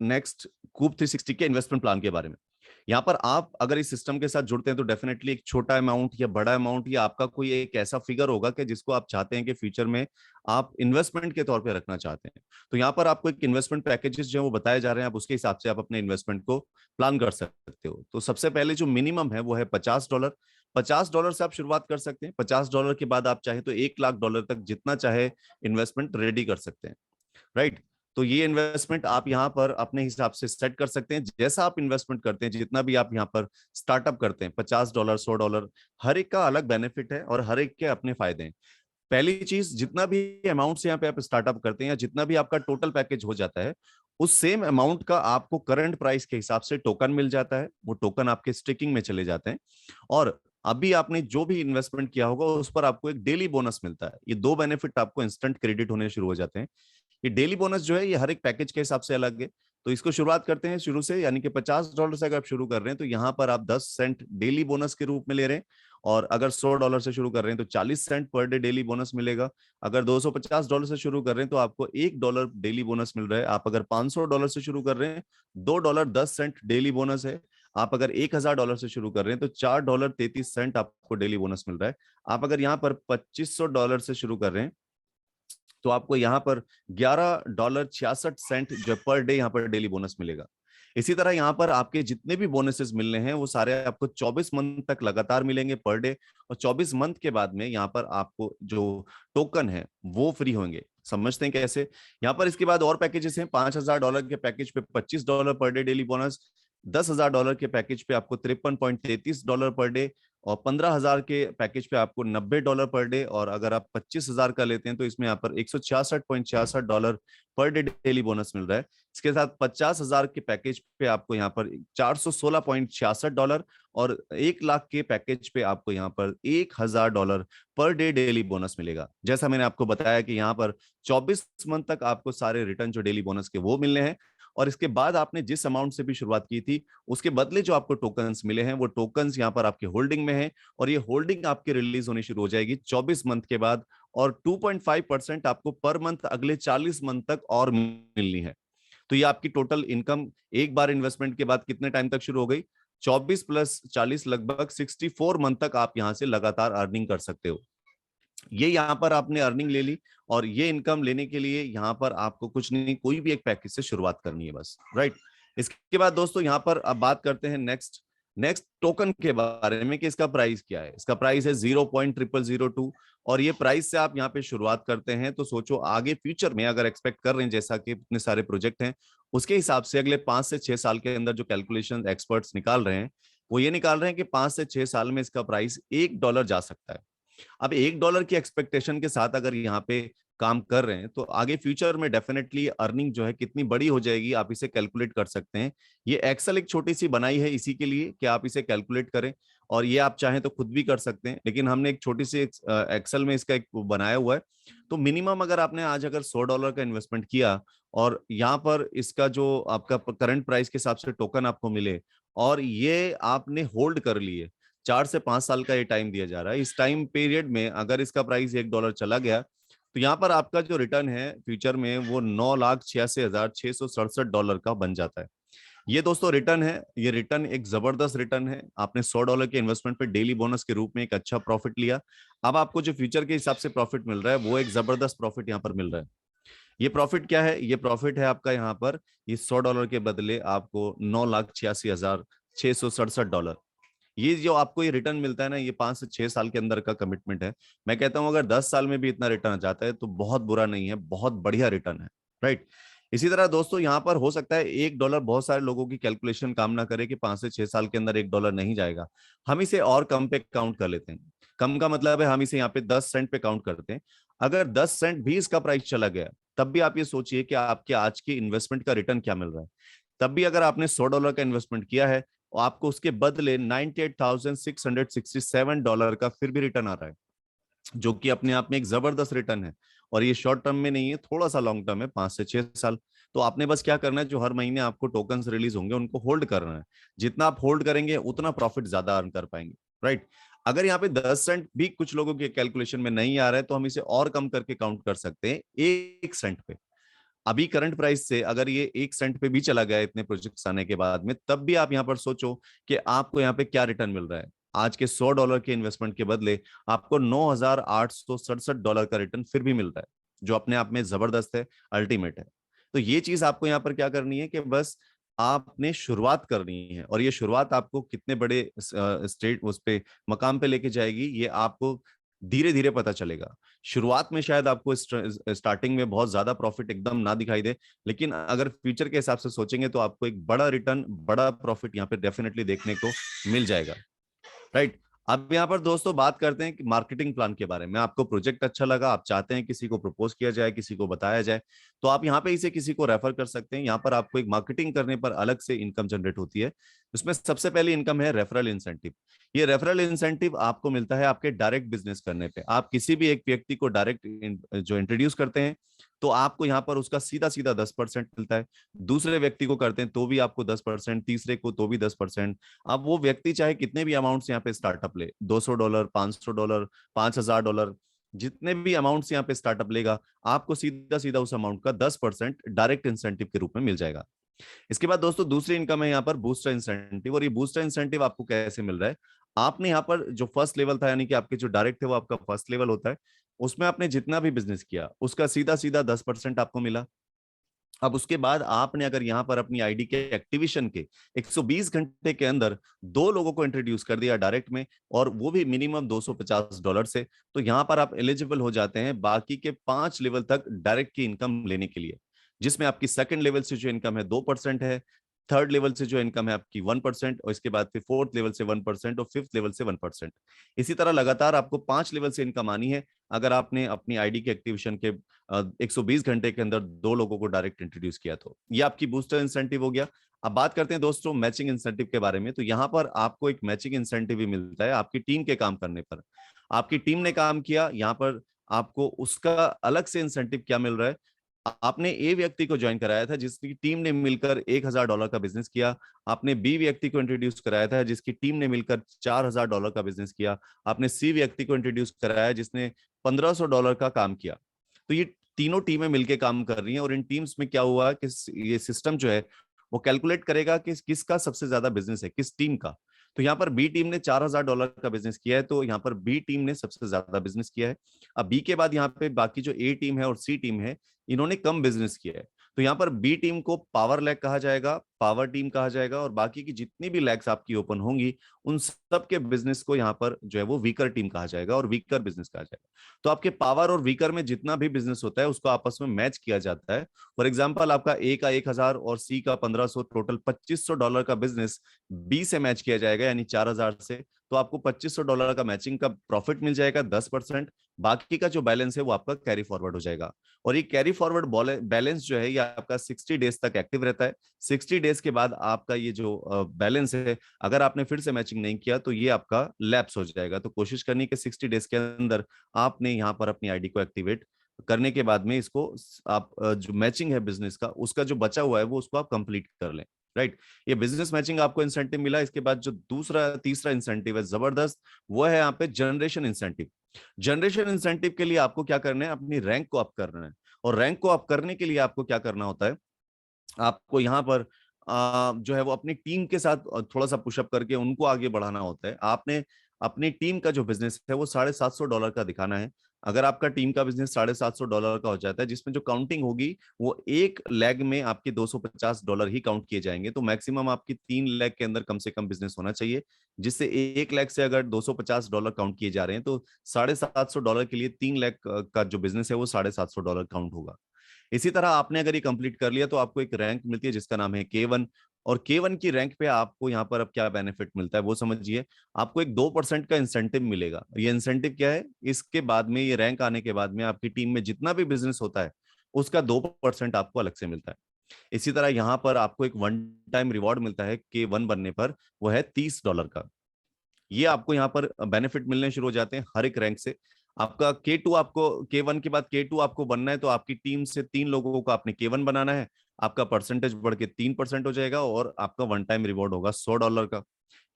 नेक्स्ट कूप 360 के इन्वेस्टमेंट प्लान के बारे में। यहाँ पर आप अगर इस सिस्टम के साथ जुड़ते हैं तो डेफिनेटली एक छोटा अमाउंट या बड़ा अमाउंट या आपका कोई एक ऐसा फिगर होगा कि जिसको आप चाहते हैं कि फ्यूचर में आप इन्वेस्टमेंट के तौर पे रखना चाहते हैं। तो यहाँ पर आपको एक इन्वेस्टमेंट पैकेजेस जो है वो बताए जा रहे हैं, आप उसके हिसाब से आप अपने इन्वेस्टमेंट को प्लान कर सकते हो। तो सबसे पहले जो मिनिमम है वो है $50। $50 से आप शुरुआत कर सकते हैं। $50 के बाद आप चाहे तो $1 लाख तक जितना चाहे इन्वेस्टमेंट रेडी कर सकते हैं, राइट। तो ये इन्वेस्टमेंट आप यहाँ पर अपने हिसाब से सेट कर सकते हैं। जैसा आप इन्वेस्टमेंट करते हैं, जितना भी आप यहाँ पर स्टार्टअप करते हैं, $50, $100, हर एक का अलग बेनिफिट है और हर एक के अपने फायदे हैं। पहली चीज, जितना भी अमाउंट से यहाँ पे आप स्टार्टअप करते हैं या जितना भी आपका टोटल पैकेज हो जाता है, उस सेम अमाउंट का आपको करंट प्राइस के हिसाब से टोकन मिल जाता है। वो टोकन आपके स्टेकिंग में चले जाते हैं, और अभी आपने जो भी इन्वेस्टमेंट किया होगा उस पर आपको एक डेली बोनस मिलता है। ये दो बेनिफिट आपको इंस्टेंट क्रेडिट होने शुरू हो जाते हैं। ये डेली बोनस जो है ये हर एक पैकेज के हिसाब से अलग है। तो इसको शुरुआत करते हैं शुरू से, यानी कि $50 से अगर आप शुरू कर रहे हैं तो यहाँ पर आप 10 सेंट डेली बोनस के रूप में ले रहे हैं, और अगर $100 से शुरू कर रहे हैं तो 40 Saint per day daily bonus मिलेगा। अगर $250 से शुरू कर रहे हैं तो आपको $1 डेली बोनस मिल रहा है। आप अगर $500 से शुरू कर रहे हैं, $2.10 डेली बोनस है। आप अगर $1000 से शुरू कर रहे हैं तो $4.33 आपको डेली बोनस मिल रहा है। आप अगर यहाँ पर $2500 से शुरू कर रहे हैं तो आपको यहाँ पर $11.66 जो पर डे यहाँ पर डेली बोनस मिलेगा। इसी तरह यहाँ पर आपके जितने भी बोनसेस मिलने हैं वो सारे आपको 24 मंथ तक लगातार मिलेंगे पर डे, और 24 मंथ के बाद में यहाँ पर आपको जो टोकन है वो फ्री होंगे। समझते हैं कैसे? यहाँ पर इसके बाद और पैकेजेस हैं। $5000 के पैकेज पे $25 पर डे डेली बोनस, $10,000 के पैकेज पे आपको $53.33 पर डे, और 15,000 के पैकेज पे आपको $90 पर डे, और अगर आप 25,000 का लेते हैं तो इसमें यहाँ पर $166.66 पर डे डेली बोनस मिल रहा है। इसके साथ 50,000 के पैकेज पे आपको यहाँ पर $416.66, और 1 लाख के पैकेज पे आपको यहाँ पर $1,000 पर डे डेली बोनस मिलेगा। जैसा मैंने आपको बताया कि यहाँ पर 24 मंथ तक आपको सारे रिटर्न जो डेली बोनस के वो मिलने हैं, और इसके बाद आपने जिस अमाउंट से भी शुरुआत की थी उसके बदले जो आपको टोकन्स मिले हैं वो टोकन्स यहाँ पर आपके होल्डिंग में हैं, और ये होल्डिंग आपके रिलीज होनी शुरू हो जाएगी 24 मंथ के बाद, और 2.5% आपको पर मंथ अगले 40 मंथ तक और मिलनी है। तो ये आपकी टोटल इनकम एक बार इन्वेस्टमेंट के बाद कितने टाइम तक शुरू हो गई? 24 प्लस 40 लगभग 64 मंथ तक आप यहाँ से लगातार अर्निंग कर सकते हो। ये यहाँ पर आपने अर्निंग ले ली, और ये इनकम लेने के लिए यहाँ पर आपको कुछ नहीं, कोई भी एक पैकेज से शुरुआत करनी है बस, राइट। इसके बाद दोस्तों यहाँ पर अब बात करते हैं नेक्स्ट टोकन के बारे में कि इसका प्राइस क्या है। इसका प्राइस है 0.0002, और ये प्राइस से आप यहाँ पे शुरुआत करते हैं। तो सोचो आगे फ्यूचर में अगर एक्सपेक्ट कर रहे हैं, जैसा कि इतने सारे प्रोजेक्ट हैं, उसके हिसाब से अगले 5 से 6 साल के अंदर जो कैलकुलेशन एक्सपर्ट्स निकाल रहे हैं वो ये निकाल रहे हैं कि 5 से 6 साल में इसका प्राइस $1 जा सकता है। अब $1 की एक्सपेक्टेशन के साथ अगर यहाँ पे काम कर रहे हैं तो आगे फ्यूचर में डेफिनेटली अर्निंग जो है कितनी बड़ी हो जाएगी, आप इसे कैलकुलेट कर सकते हैं। ये एक्सेल एक छोटी सी बनाई है इसी के लिए कि आप इसे कैलकुलेट करें, और ये आप चाहें तो खुद भी कर सकते हैं, लेकिन हमने एक छोटी सी एक्सेल में इसका एक बनाया हुआ है। तो मिनिमम अगर आपने आज अगर $100 का इन्वेस्टमेंट किया और यहाँ पर इसका जो आपका करंट प्राइस के हिसाब से टोकन आपको मिले, और ये आपने होल्ड कर लिए, 4 से 5 साल का ये टाइम दिया जा रहा है। इस टाइम पीरियड में अगर इसका प्राइस $1 चला गया तो यहाँ पर आपका जो रिटर्न है फ्यूचर में वो $9,86,667 का बन जाता है। ये दोस्तों रिटर्न है, ये रिटर्न एक जबरदस्त रिटर्न है। आपने $100 के इन्वेस्टमेंट पे डेली बोनस के रूप में एक अच्छा प्रॉफिट लिया। अब आपको जो फ्यूचर के हिसाब से प्रॉफिट मिल रहा है वो एक जबरदस्त प्रॉफिट यहाँ पर मिल रहा है। ये प्रॉफिट क्या है? ये प्रॉफिट है आपका यहाँ पर, इस $100 के बदले आपको $9,86,667। ये जो आपको ये रिटर्न मिलता है ना, ये 5 से 6 साल के अंदर का कमिटमेंट है। मैं कहता हूं अगर 10 साल में भी इतना रिटर्न आ जाता है तो बहुत बुरा नहीं है, बहुत बढ़िया रिटर्न है, राइट। इसी तरह दोस्तों यहाँ पर हो सकता है $1, बहुत सारे लोगों की कैलकुलेशन काम ना करे कि 5 से 6 साल के अंदर $1 नहीं जाएगा। हम इसे और कम पे काउंट कर लेते हैं। कम का मतलब है हम इसे यहाँ पे 10 सेंट पे काउंट करते हैं। अगर 10 सेंट भी इसका प्राइस चला गया तब भी आप ये सोचिए कि आपके आज की इन्वेस्टमेंट का रिटर्न क्या मिल रहा है। तब भी अगर आपने $100 का इन्वेस्टमेंट किया है और आपको उसके बदले $98,667 का फिर भी रिटर्न आ रहा है, जो कि अपने आप में एक जबरदस्त रिटर्न है। और ये शॉर्ट टर्म में नहीं है, थोड़ा सा लॉन्ग टर्म है, 5 से 6 साल। तो आपने बस क्या करना है, जो हर महीने आपको टोकन्स रिलीज होंगे उनको होल्ड करना है। जितना आप होल्ड करेंगे उतना प्रॉफिट ज्यादा अर्न कर पाएंगे, राइट। अगर यहाँ पे 10 सेंट भी कुछ लोगों के कैलकुलेशन में नहीं आ रहा है तो हम इसे और कम करके काउंट कर सकते हैं 1 सेंट पे। अभी करंट प्राइस से अगर ये 1 सेंट पे भी चला गया इतने प्रोजेक्ट्स आने के बाद में, तब भी आप यहाँ पर सोचो कि आपको यहाँ पे क्या रिटर्न मिल रहा है। आज के $100 के इन्वेस्टमेंट के बदले आपको $9,867 का रिटर्न फिर भी मिल रहा है, जो अपने आप में जबरदस्त है, अल्टीमेट है। तो ये चीज आपको यहाँ पर क्या करनी है कि बस आपने शुरुआत करनी है, और ये शुरुआत आपको कितने बड़े स्टेट उस पे मकाम पे लेके जाएगी ये आपको धीरे धीरे पता चलेगा। शुरुआत में शायद आपको स्टार्टिंग में बहुत ज्यादा प्रॉफिट एकदम ना दिखाई दे, लेकिन अगर फ्यूचर के हिसाब से सोचेंगे तो आपको एक बड़ा रिटर्न, बड़ा प्रॉफिट यहाँ पे डेफिनेटली देखने को मिल जाएगा, राइट। अब यहाँ पर दोस्तों बात करते हैं कि मार्केटिंग प्लान के बारे में। आपको प्रोजेक्ट अच्छा लगा, आप चाहते हैं किसी को प्रपोज किया जाए, किसी को बताया जाए, तो आप यहाँ पे इसे किसी को रेफर कर सकते हैं। यहाँ पर आपको एक मार्केटिंग करने पर अलग से इनकम जनरेट होती है। उसमें सबसे पहली इनकम है रेफरल इंसेंटिव। ये रेफरल इंसेंटिव आपको मिलता है आपके डायरेक्ट बिजनेस करने पे। आप किसी भी एक व्यक्ति को डायरेक्ट जो इंट्रोड्यूस करते हैं तो आपको यहाँ पर उसका सीधा सीधा 10% मिलता है। दूसरे व्यक्ति को करते हैं तो भी आपको 10%, तीसरे को तो भी 10%। अब वो व्यक्ति चाहे कितने भी अमाउंट्स यहाँ पे स्टार्टअप ले, $200, $500, $5,000, जितने भी अमाउंट्स यहाँ पे स्टार्टअप लेगा, आपको सीधा सीधा उस अमाउंट का 10% डायरेक्ट इंसेंटिव के रूप में मिल जाएगा। इसके बाद दोस्तों दूसरी इनकम है यहाँ पर बूस्टर इंसेंटिव। और ये बूस्टर इंसेंटिव आपको कैसे मिल रहा है? आपने यहाँ पर जो फर्स्ट लेवल था, यानी कि आपके जो डायरेक्ट थे वो आपका फर्स्ट लेवल होता है, उसमें आपने जितना भी बिजनेस किया उसका सीधा सीधा 10% आपको मिला। अब उसके बाद आपने अगर यहाँ पर अपनी आईडी के एक्टिवेशन के 120 घंटे के अंदर 2 लोगों को इंट्रोड्यूस कर दिया डायरेक्ट में, और वो भी मिनिमम $250 से, तो यहाँ पर आप एलिजिबल हो जाते हैं बाकी के 5 लेवल तक डायरेक्ट की इनकम लेने के लिए, जिसमें आपकी सेकंड लेवल से जो इनकम है 2% है, थर्ड लेवल से जो इनकम है आपकी 1%, और इसके बाद फिर फोर्थ लेवल से 1% और फिफ्थ लेवल से 1%। इसी तरह लगातार आपको 5 लेवल से इनकम आनी है अगर आपने अपनी आईडी के एक्टिवेशन के 120 घंटे के अंदर 2 लोगों को डायरेक्ट इंट्रोड्यूस किया। तो ये आपकी बूस्टर इंसेंटिव हो गया। अब बात करते हैं दोस्तों मैचिंग इंसेंटिव के बारे में। तो यहाँ पर आपको एक मैचिंग इंसेंटिव भी मिलता है आपकी टीम के काम करने पर। आपकी टीम ने काम किया, यहाँ पर आपको उसका अलग से इंसेंटिव क्या मिल रहा है। आपने ए व्यक्ति को ज्वाइन कराया था जिसकी टीम ने मिलकर $1,000 का बिजनेस किया। आपने बी व्यक्ति को इंट्रोड्यूस कराया था जिसकी टीम ने मिलकर $4,000 का बिजनेस किया। आपने सी व्यक्ति को इंट्रोड्यूस कराया जिसने $1,500 का काम किया। तो ये तीनों टीमें मिलकर काम कर रही हैं, और इन टीम्स में क्या हुआ कि ये सिस्टम जो है वो कैलकुलेट करेगा कि किसका सबसे ज्यादा बिजनेस है, किस टीम का। तो यहाँ पर बी टीम ने $4,000 का बिजनेस किया है, तो यहाँ पर बी टीम ने सबसे ज्यादा बिजनेस किया है। अब बी के बाद यहाँ पे बाकी जो ए टीम है और सी टीम है, इन्होंने कम बिजनेस किया है। तो यहाँ पर बी टीम को पावर लैग कहा जाएगा, पावर टीम कहा जाएगा, और बाकी की जितनी भी लैग्स आपकी ओपन होंगी उन सब के बिजनेस को यहाँ पर जो है वो वीकर टीम कहा जाएगा और वीकर बिजनेस कहा जाएगा। तो आपके पावर और वीकर में जितना भी बिजनेस होता है उसको आपस में मैच किया जाता है। फॉर एग्जाम्पल आपका ए का 1,000 और सी का 1,500, टोटल $2,500 का बिजनेस बी से मैच किया जाएगा, यानी 4,000 से। तो आपको $2500 का मैचिंग का प्रॉफिट मिल जाएगा 10%। बाकी का जो बैलेंस है वो आपका कैरी फॉरवर्ड हो जाएगा। और ये कैरी फॉरवर्ड बैलेंस जो है ये आपका 60 डेज तक एक्टिव रहता है। 60 डेज के बाद आपका ये जो बैलेंस है, अगर आपने फिर से मैचिंग नहीं किया तो ये आपका लैप्स हो जाएगा। तो कोशिश करनी है कि 60 डेज के अंदर आपने यहाँ पर अपनी आईडी को एक्टिवेट करने के बाद में इसको आप जो मैचिंग है बिजनेस का, उसका जो बचा हुआ है वो उसको आप कंप्लीट कर लें। राइट, ये बिजनेस मैचिंग आपको इंसेंटिव मिला। इसके बाद जो दूसरा तीसरा इंसेंटिव है जबरदस्त, वो है यहाँ पे जनरेशन इंसेंटिव। जनरेशन इंसेंटिव के लिए आपको क्या करना है, अपनी रैंक को अप करना है। और रैंक को अप करने के लिए आपको क्या करना होता है, आपको यहाँ पर जो है वो अपनी टीम के साथ थोड़ा सा पुशअप करके उनको आगे बढ़ाना होता है। आपने अपनी टीम का जो बिजनेस है वो $750 का दिखाना है। अगर आपका टीम का बिजनेस $750 का हो जाता है, जिसमें जो काउंटिंग होगी वो एक लेग में आपके $250 ही काउंट किए जाएंगे। तो मैक्सिमम आपकी 3 लेग के अंदर कम से कम बिजनेस होना चाहिए, जिससे एक लेग से अगर $250 काउंट किए जा रहे हैं तो $750 के लिए 3 लेग का जो बिजनेस है वो $750 काउंट होगा। इसी तरह आपने अगर ये कंप्लीट कर लिया तो आपको एक रैंक मिलती है जिसका नाम है K1। और K1 की रैंक पे आपको यहाँ पर अब क्या बेनिफिट मिलता है वो समझिए। आपको एक 2% का इंसेंटिव मिलेगा। ये इंसेंटिव क्या है, इसके बाद में ये रैंक आने के बाद में आपकी टीम में जितना भी बिजनेस होता है उसका 2% आपको अलग से मिलता है। इसी तरह यहाँ पर आपको एक वन टाइम रिवॉर्ड मिलता है K1 बनने पर, वो है $30 का। ये आपको यहाँ पर बेनिफिट मिलने शुरू हो जाते हैं हर एक रैंक से। आपका K2, आपको K1 के बाद K2 आपको बनना है तो आपकी टीम से 3 लोगों को आपने K1 बनाना है। आपका परसेंटेज बढ़ के 3% हो जाएगा और आपका वन टाइम रिवॉर्ड होगा $100 का।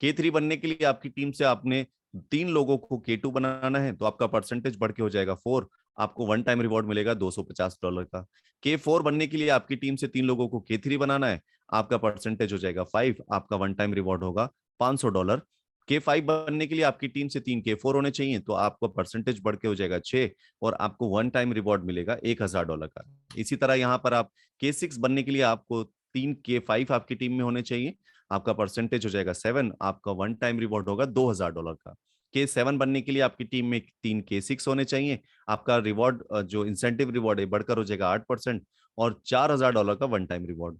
K3 बनने के लिए आपकी टीम से आपने 3 लोगों को K2 बनाना है तो आपका परसेंटेज बढ़ के हो जाएगा 4। आपको वन टाइम रिवॉर्ड मिलेगा $250 का। K4 बनने के लिए आपकी टीम से 3 लोगों को K3 बनाना है, आपका परसेंटेज हो जाएगा 5। आपका वन टाइम रिवॉर्ड होगा $500। K5 बनने के लिए आपकी टीम से 3 K4 होने चाहिए तो आपका परसेंटेज बढ़ के हो जाएगा 6 और आपको वन टाइम रिवॉर्ड मिलेगा $1000 का। इसी तरह यहाँ पर आप K6 बनने के लिए आपको 3 K5 आपकी टीम में होने चाहिए, आपका परसेंटेज हो जाएगा 7। आपका वन टाइम रिवॉर्ड होगा $2000 का। K7 बनने के लिए आपकी टीम में 3 K6 होने चाहिए, आपका रिवॉर्ड जो इंसेंटिव रिवॉर्ड है बढ़कर हो जाएगा 8% और $4000 का वन टाइम रिवॉर्ड।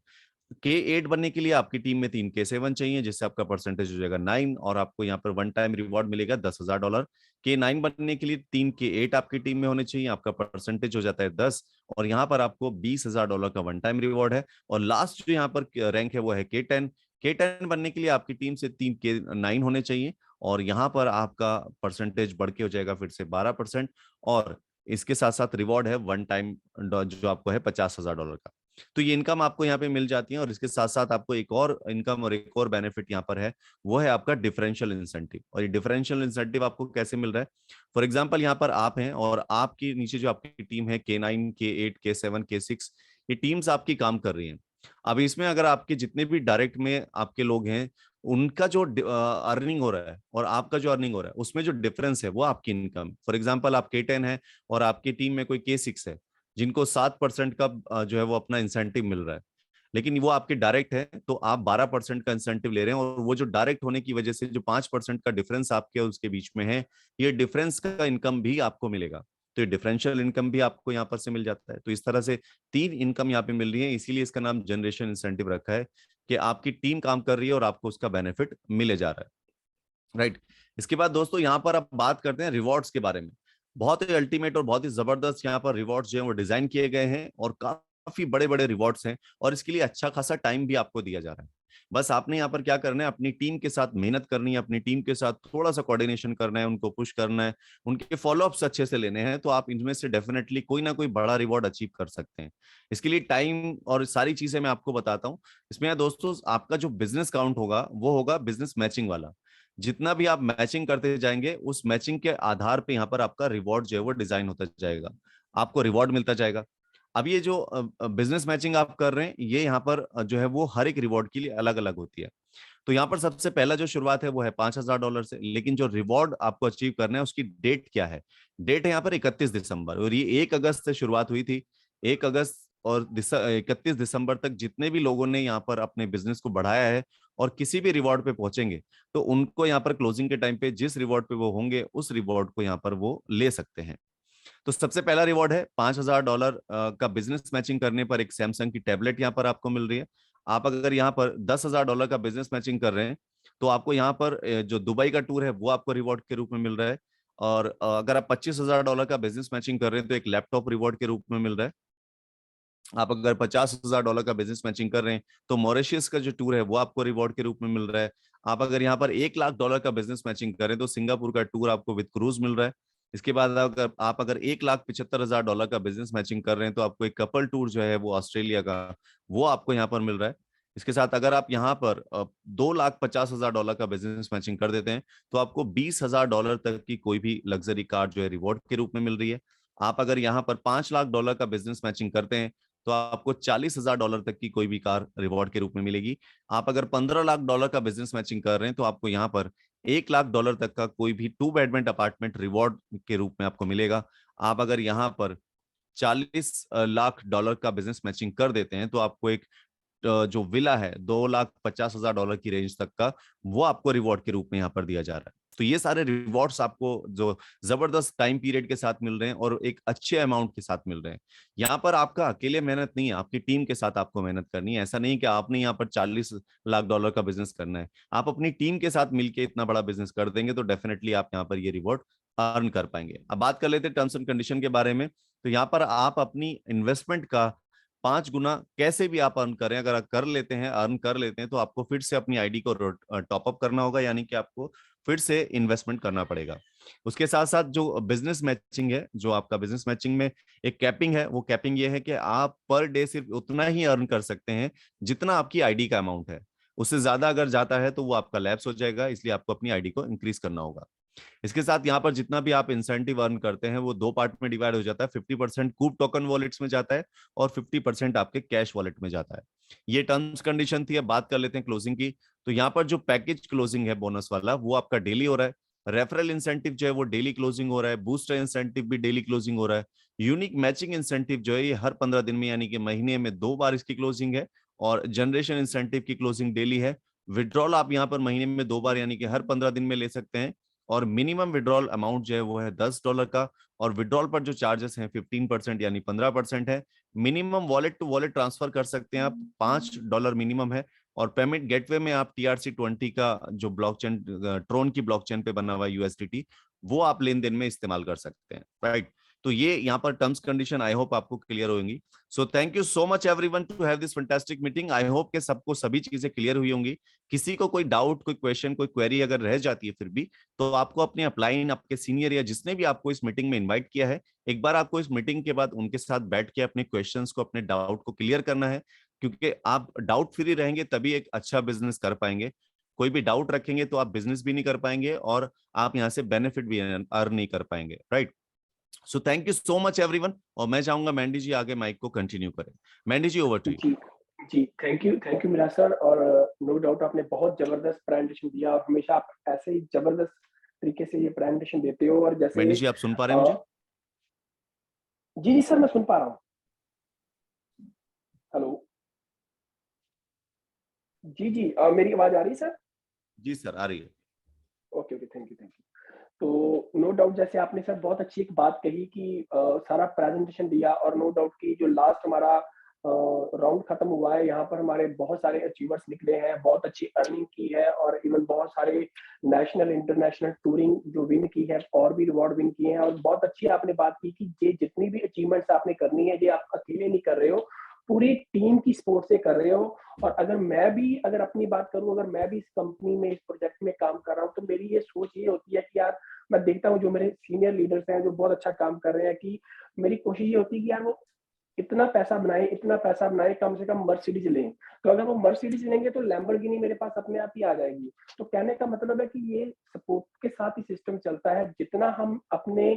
K8 बनने के लिए आपकी टीम में 3 K7 चाहिए, जिससे आपका परसेंटेज हो जाएगा 9 और आपको यहाँ पर वन टाइम रिवॉर्ड मिलेगा $10,000। K9 बनने के लिए 3 K8 आपकी टीम में होने चाहिए, आपका परसेंटेज हो जाता है 10 और यहाँ पर आपको $20,000 का वन टाइम रिवॉर्ड है। और लास्ट जो यहाँ पर रैंक है वो है K10। K10 बनने के लिए आपकी टीम से 3 K9 होने चाहिए और यहाँ पर आपका परसेंटेज बढ़ के हो जाएगा फिर से 12% और इसके साथ साथ रिवॉर्ड है वन टाइम जो आपको है $50,000 का। तो ये इनकम आपको यहाँ पे मिल जाती है और इसके साथ साथ आपको एक और इनकम और एक और बेनिफिट यहाँ पर है, वो है आपका डिफरेंशियल इंसेंटिव। और ये डिफरेंशियल इंसेंटिव आपको कैसे मिल रहा है, फॉर एग्जांपल यहाँ पर आप हैं और आपकी नीचे जो आपकी टीम है K9 K8 K7 K6, ये टीम्स आपकी काम कर रही हैं। अब इसमें अगर आपके जितने भी डायरेक्ट में आपके लोग हैं, उनका जो अर्निंग हो रहा है और आपका जो अर्निंग हो रहा है उसमें जो डिफरेंस है वो आपकी इनकम। फॉर एग्जांपल आप K10 है और आपकी टीम में कोई K6 है, जिनको 7% का जो है वो अपना इंसेंटिव मिल रहा है, लेकिन वो आपके डायरेक्ट है तो आप 12% का इंसेंटिव ले रहे हैं और वो जो डायरेक्ट होने की वजह से जो 5% का डिफरेंस आपके उसके बीच में है, ये डिफरेंस का इनकम भी आपको मिलेगा। तो ये डिफरेंशियल इनकम भी आपको यहाँ पर से मिल जाता है। तो इस तरह से 3 इनकम यहाँ पे मिल रही है, इसीलिए इसका नाम जनरेशन इंसेंटिव रखा है कि आपकी टीम काम कर रही है और आपको उसका बेनिफिट मिले जा रहा है। राइट, इसके बाद दोस्तों यहाँ पर अब बात करते हैं रिवॉर्ड्स के बारे में। बहुत ही अल्टीमेट और बहुत ही जबरदस्त यहाँ पर रिवॉर्ड्स जो है वो डिजाइन किए गए हैं और काफी बड़े बड़े रिवॉर्ड्स हैं और इसके लिए अच्छा खासा टाइम भी आपको दिया जा रहा है। बस आपने यहाँ पर क्या करना है, अपनी टीम के साथ मेहनत करनी है, अपनी टीम के साथ थोड़ा सा कोऑर्डिनेशन करना है, उनको पुश करना है, उनके फॉलोअप्स अच्छे से लेने हैं, तो आप इनमें से डेफिनेटली कोई ना कोई बड़ा रिवॉर्ड अचीव कर सकते हैं। इसके लिए टाइम और सारी चीजें मैं आपको बताता हूँ। इसमें दोस्तों आपका जो बिजनेस काउंट होगा वो होगा बिजनेस मैचिंग वाला। जितना भी आप मैचिंग करते जाएंगे उस मैचिंग के आधार पे यहाँ पर आपका रिवॉर्ड जो है वो डिजाइन होता जाएगा, आपको रिवॉर्ड मिलता जाएगा। अब ये जो बिजनेस मैचिंग आप कर रहे हैं ये यहाँ पर जो है वो हर एक रिवॉर्ड के लिए अलग अलग होती है। तो यहाँ पर सबसे पहला जो शुरुआत है वो है $5,000 से, लेकिन जो रिवॉर्ड आपको अचीव करना है उसकी डेट क्या है, डेट है यहाँ पर 31 दिसंबर और ये 1 अगस्त से शुरुआत हुई थी। 1 अगस्त और 31 दिसंबर तक जितने भी लोगों ने यहाँ पर अपने बिजनेस को बढ़ाया है और किसी भी रिवॉर्ड पे पहुंचेंगे तो उनको यहाँ पर क्लोजिंग के टाइम पे जिस रिवॉर्ड पे वो होंगे उस रिवॉर्ड को यहाँ पर वो ले सकते हैं। तो सबसे पहला रिवॉर्ड है $5,000 का बिजनेस मैचिंग करने पर एक सैमसंग की टैबलेट यहाँ पर आपको मिल रही है। आप अगर यहाँ पर $10,000 का बिजनेस मैचिंग कर रहे हैं तो आपको यहाँ पर जो दुबई का टूर है वो आपको रिवॉर्ड के रूप में मिल रहा है। और अगर आप $25,000 का बिजनेस मैचिंग कर रहे हैं तो एक लैपटॉप रिवॉर्ड के रूप में मिल रहा है। आप अगर $50,000 का बिजनेस मैचिंग कर रहे हैं तो मॉरिशस का जो टूर है वो आपको रिवॉर्ड के रूप में मिल रहा है। आप अगर यहाँ पर $1,00,000 का बिजनेस मैचिंग करें तो सिंगापुर का टूर आपको विद क्रूज मिल रहा है। इसके बाद अगर $1,75,000 का बिजनेस मैचिंग कर रहे हैं तो आपको एक कपल टूर जो है वो ऑस्ट्रेलिया का वो आपको यहाँ पर मिल रहा है। इसके साथ अगर आप यहाँ पर $2,50,000 का बिजनेस मैचिंग कर देते हैं तो आपको $20,000 तक की कोई भी लग्जरी कार जो है रिवॉर्ड के रूप में मिल रही है। आप अगर यहाँ पर $5,00,000 का बिजनेस मैचिंग करते हैं तो आपको $40,000 तक की कोई भी कार रिवॉर्ड के रूप में मिलेगी। आप अगर $15,00,000 का बिजनेस मैचिंग कर रहे हैं तो आपको यहाँ पर $1,00,000 तक का कोई भी 2 बेडरूम अपार्टमेंट रिवॉर्ड के रूप में आपको मिलेगा। आप अगर यहाँ पर $40,00,000 का बिजनेस मैचिंग कर देते हैं तो आपको एक जो विला है $2,50,000 की रेंज तक का वो आपको रिवॉर्ड के रूप में यहाँ पर दिया जा रहा है। तो ये सारे रिवॉर्ड्स आपको जो जबरदस्त टाइम पीरियड के साथ मिल रहे हैं और एक अच्छे अमाउंट के साथ मिल रहे हैं। यहाँ पर आपका अकेले मेहनत नहीं है, आपकी टीम के साथ आपको मेहनत करनी है। ऐसा नहीं कि आपने यहाँ पर $40,00,000 का बिजनेस करना है। आप अपनी टीम के साथ मिलकर इतना बड़ा बिजनेस कर देंगे तो डेफिनेटली आप यहाँ पर ये रिवॉर्ड अर्न कर पाएंगे। अब बात कर लेते हैं टर्म्स एंड कंडीशन के बारे में। तो यहाँ पर आप अपनी इन्वेस्टमेंट का 5 गुना कैसे भी आप अर्न करें, अगर आप अर्न कर लेते हैं तो आपको फिर से अपनी आईडी को टॉपअप करना होगा, यानी कि आपको फिर से इन्वेस्टमेंट करना पड़ेगा। उसके साथ साथ जो बिजनेस मैचिंग है, जो आपका बिजनेस मैचिंग में एक कैपिंग है, वो कैपिंग ये है कि आप पर डे सिर्फ उतना ही अर्न कर सकते हैं जितना आपकी आईडी का अमाउंट है। उससे ज्यादा अगर जाता है तो वो आपका लैप्स हो जाएगा, इसलिए आपको अपनी आईडी को इंक्रीज करना होगा। इसके साथ यहाँ पर जितना भी आप इंसेंटिव अर्न करते हैं वो 2 पार्ट में डिवाइड हो जाता है। 50% कूप टोकन वॉलेट्स में जाता है और 50% आपके कैश वॉलेट में जाता है। ये टर्म्स कंडीशन थी। अब बात कर लेते हैं क्लोजिंग की। तो यहाँ पर जो पैकेज क्लोजिंग है बोनस वाला, वो आपका डेली हो रहा है। रेफरल इंसेंटिव जो है वो डेली क्लोजिंग हो रहा है। बूस्टर इंसेंटिव भी डेली क्लोजिंग हो रहा है। यूनिक मैचिंग इंसेंटिव जो है ये हर 15 दिन में, यानी कि महीने में 2 बार इसकी क्लोजिंग है। और जनरेशन इंसेंटिव की क्लोजिंग डेली है। विड्रॉल आप यहाँ पर महीने में 2 बार यानी कि हर 15 दिन में ले सकते हैं। और मिनिमम विड्रॉल अमाउंट जो है वो है $10 का। और विड्रॉल पर जो चार्जेस हैं 15% यानी 15% है। Minimum wallet to wallet transfer कर सकते हैं आप, $5 मिनिमम है। और पेमेंट गेटवे में आप TRC20 का जो ब्लॉकचेन, ट्रोन की ब्लॉकचेन पे बना हुआ USDT, वो आप लेन देन में इस्तेमाल कर सकते हैं, राइट। तो ये यहाँ पर टर्म्स कंडीशन आई होप आपको क्लियर होंगी। So thank you so much everyone to have this fantastic meeting. I hope के सबको सभी चीजें क्लियर हुई होंगी। किसी को कोई डाउट, कोई क्वेश्चन, कोई क्वेरी अगर रह जाती है फिर भी, तो आपको अपने अपलाइन, आपके सीनियर या जिसने भी आपको इस मीटिंग में इनवाइट किया है, एक बार आपको इस मीटिंग के बाद उनके साथ बैठ के अपने क्वेश्चंस को, अपने डाउट को क्लियर करना है। क्योंकि आप डाउट फ्री रहेंगे तभी एक अच्छा बिजनेस कर पाएंगे। कोई भी डाउट रखेंगे तो आप बिजनेस भी नहीं कर पाएंगे और आप यहाँ से बेनिफिट भी अर्न नहीं कर पाएंगे, right. So thank you so much everyone. और मैं चाहूंगा मैंडी जी आगे माइक को कंटिन्यू करें। Mandy ji, over to you. जी, जी, थैंक यू मिराज सर। और नो डाउट आपने बहुत ज़बरदस्त प्रेज़ेंटेशन दिया और हमेशा आप ऐसे ही ज़बरदस्त तरीके से ये प्रेज़ेंटेशन देते हो। और जैसे मैंडी जी, आप सुन पा रहे हैं मुझे? जी, सर मैं सुन पा रहा हूँ। हेलो। जी, जी, मेरी आवाज़ आ रही है सर? जी सर, आ रही है। Okay, okay, thank you. तो नो डाउट जैसे आपने सर बहुत अच्छी एक बात कही कि सारा प्रेजेंटेशन दिया और नो डाउट कि जो लास्ट हमारा राउंड खत्म हुआ है, यहाँ पर हमारे बहुत सारे अचीवर्स निकले हैं, बहुत अच्छी अर्निंग की है और इवन बहुत सारे नेशनल इंटरनेशनल टूरिंग जो विन की है और भी रिवॉर्ड विन किए हैं। और बहुत अच्छी आपने बात की कि ये जितनी भी अचीवमेंट्स आपने करनी है ये आप अकेले नहीं कर रहे हो, पूरी टीम की सपोर्ट से कर रहे हो। और अगर अपनी बात करूं, अगर मैं भी इस कंपनी में, इस प्रोजेक्ट में काम कर रहा हूं, तो मेरी ये सोच ये होती है कि यार मैं देखता हूँ जो मेरे सीनियर लीडर्स हैं जो बहुत अच्छा काम कर रहे हैं, कि मेरी कोशिश ये होती है कि यार वो इतना पैसा बनाए, कम से कम मर्सिडीज लें। तो अगर वो मर्सिडीज लेंगे तो लैम्बोर्गिनी मेरे पास अपने आप ही आ जाएगी। तो कहने का मतलब है कि ये सपोर्ट के साथ ही सिस्टम चलता है। जितना हम अपने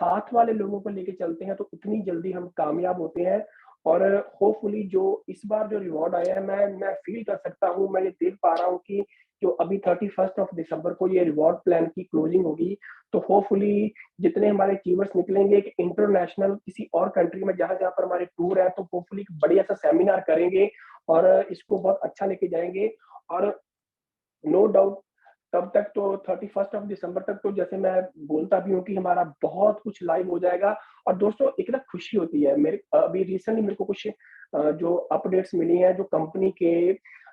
साथ वाले लोगों को लेके चलते हैं तो उतनी जल्दी हम कामयाब होते हैं। और होपफुली जो इस बार जो रिवॉर्ड आया है, मैं फील कर सकता हूँ, मैं ये देख पा रहा हूँ कि जो अभी 31 दिसंबर को ये रिवॉर्ड प्लान की क्लोजिंग होगी, तो होपफुली जितने हमारे अचीवर्स निकलेंगे कि इंटरनेशनल किसी और कंट्री में जहाँ-जहाँ पर हमारे टूर है, तो होपफुली एक बढ़िया सा सेमिनार करेंगे और इसको बहुत अच्छा लेके जाएँगे। और नो डाउट तब तक तो 31 दिसंबर तक तो जैसे मैं बोलता भी हूँ कि हमारा बहुत कुछ लाइव हो जाएगा। और दोस्तों एक ना खुशी होती है, मेरे अभी रिसेंटली मेरे को कुछ जो अपडेट्स मिली हैं जो कंपनी के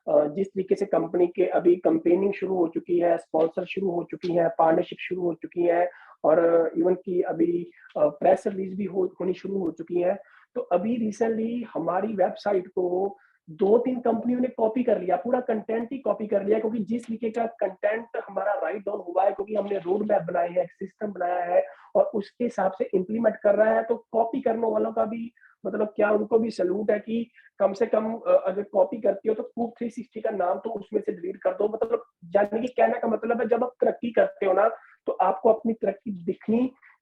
जिस तरीके से कंपनी के अभी कैंपेनिंग शुरू हो चुकी है, स्पॉन्सर शुरू हो चुकी है, पार्टनरशिप शुरू हो चुकी है और इवन की अभी प्रेस रिलीज भी होनी शुरू हो चुकी है। तो अभी रिसेंटली हमारी वेबसाइट को 2-3 कंपनियों ने कॉपी कर लिया, पूरा कंटेंट ही कॉपी कर लिया, क्योंकि जिस तरीके का कंटेंट हमारा राइट डाउन हुआ है, क्योंकि हमने रोड मैप बनाए हैं, सिस्टम बनाया है और उसके हिसाब से इम्प्लीमेंट कर रहा है, तो कॉपी करने वालों का भी मतलब क्या उनको भी सैल्यूट है कि कम से कम अगर कॉपी करती हो तो कूक 360 का नाम तो उसमें से डिलीट कर दो। मतलब यानी कि कहने का मतलब है, जब आप तरक्की करते हो ना, तो आपको अपनी तरक्की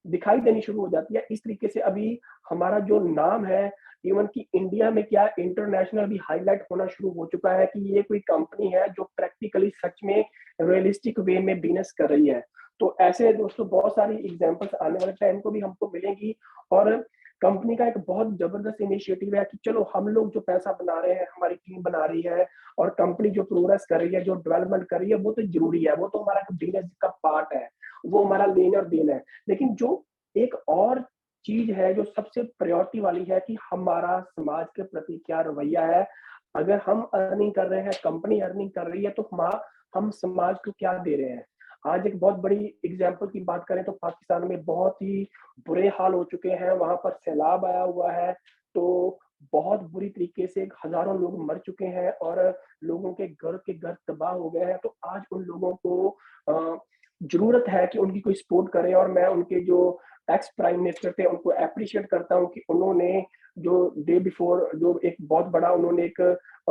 दिखाई देनी शुरू हो जाती है। इस तरीके से अभी हमारा जो नाम है, इवन कि इंडिया में क्या इंटरनेशनल भी हाईलाइट होना शुरू हो चुका है कि ये कोई कंपनी है जो प्रैक्टिकली सच में रियलिस्टिक वे में बिजनेस कर रही है। तो ऐसे दोस्तों बहुत सारी एग्जांपल्स आने वाले टाइम को भी हमको मिलेंगी और कंपनी का एक बहुत जबरदस्त इनिशिएटिव है कि चलो हम लोग जो पैसा बना रहे हैं, हमारी टीम बना रही है और कंपनी जो प्रोग्रेस कर रही है, जो डेवलपमेंट कर रही है, वो तो जरूरी है, वो तो हमारा बिजनेस का पार्ट है, वो हमारा लेन और देन है। लेकिन जो एक और चीज है जो सबसे प्रायोरिटी वाली है कि हमारा समाज के प्रति क्या रवैया है। अगर हम अर्निंग कर रहे हैं, कंपनी अर्निंग कर रही है, तो हम समाज को क्या दे रहे हैं। आज एक बहुत बड़ी एग्जांपल की बात करें तो पाकिस्तान में बहुत ही बुरे हाल हो चुके हैं, वहां पर सैलाब आया हुआ है, तो बहुत बुरी तरीके से हजारों लोग मर चुके हैं और लोगों के घर तबाह हो गए हैं। तो आज उन लोगों को जरूरत है कि उनकी कोई सपोर्ट करे और मैं उनके जो एक्स प्राइम मिनिस्टर थे उनको अप्रिशिएट करता हूँ कि उन्होंने जो डे बिफोर जो एक बहुत बड़ा उन्होंने एक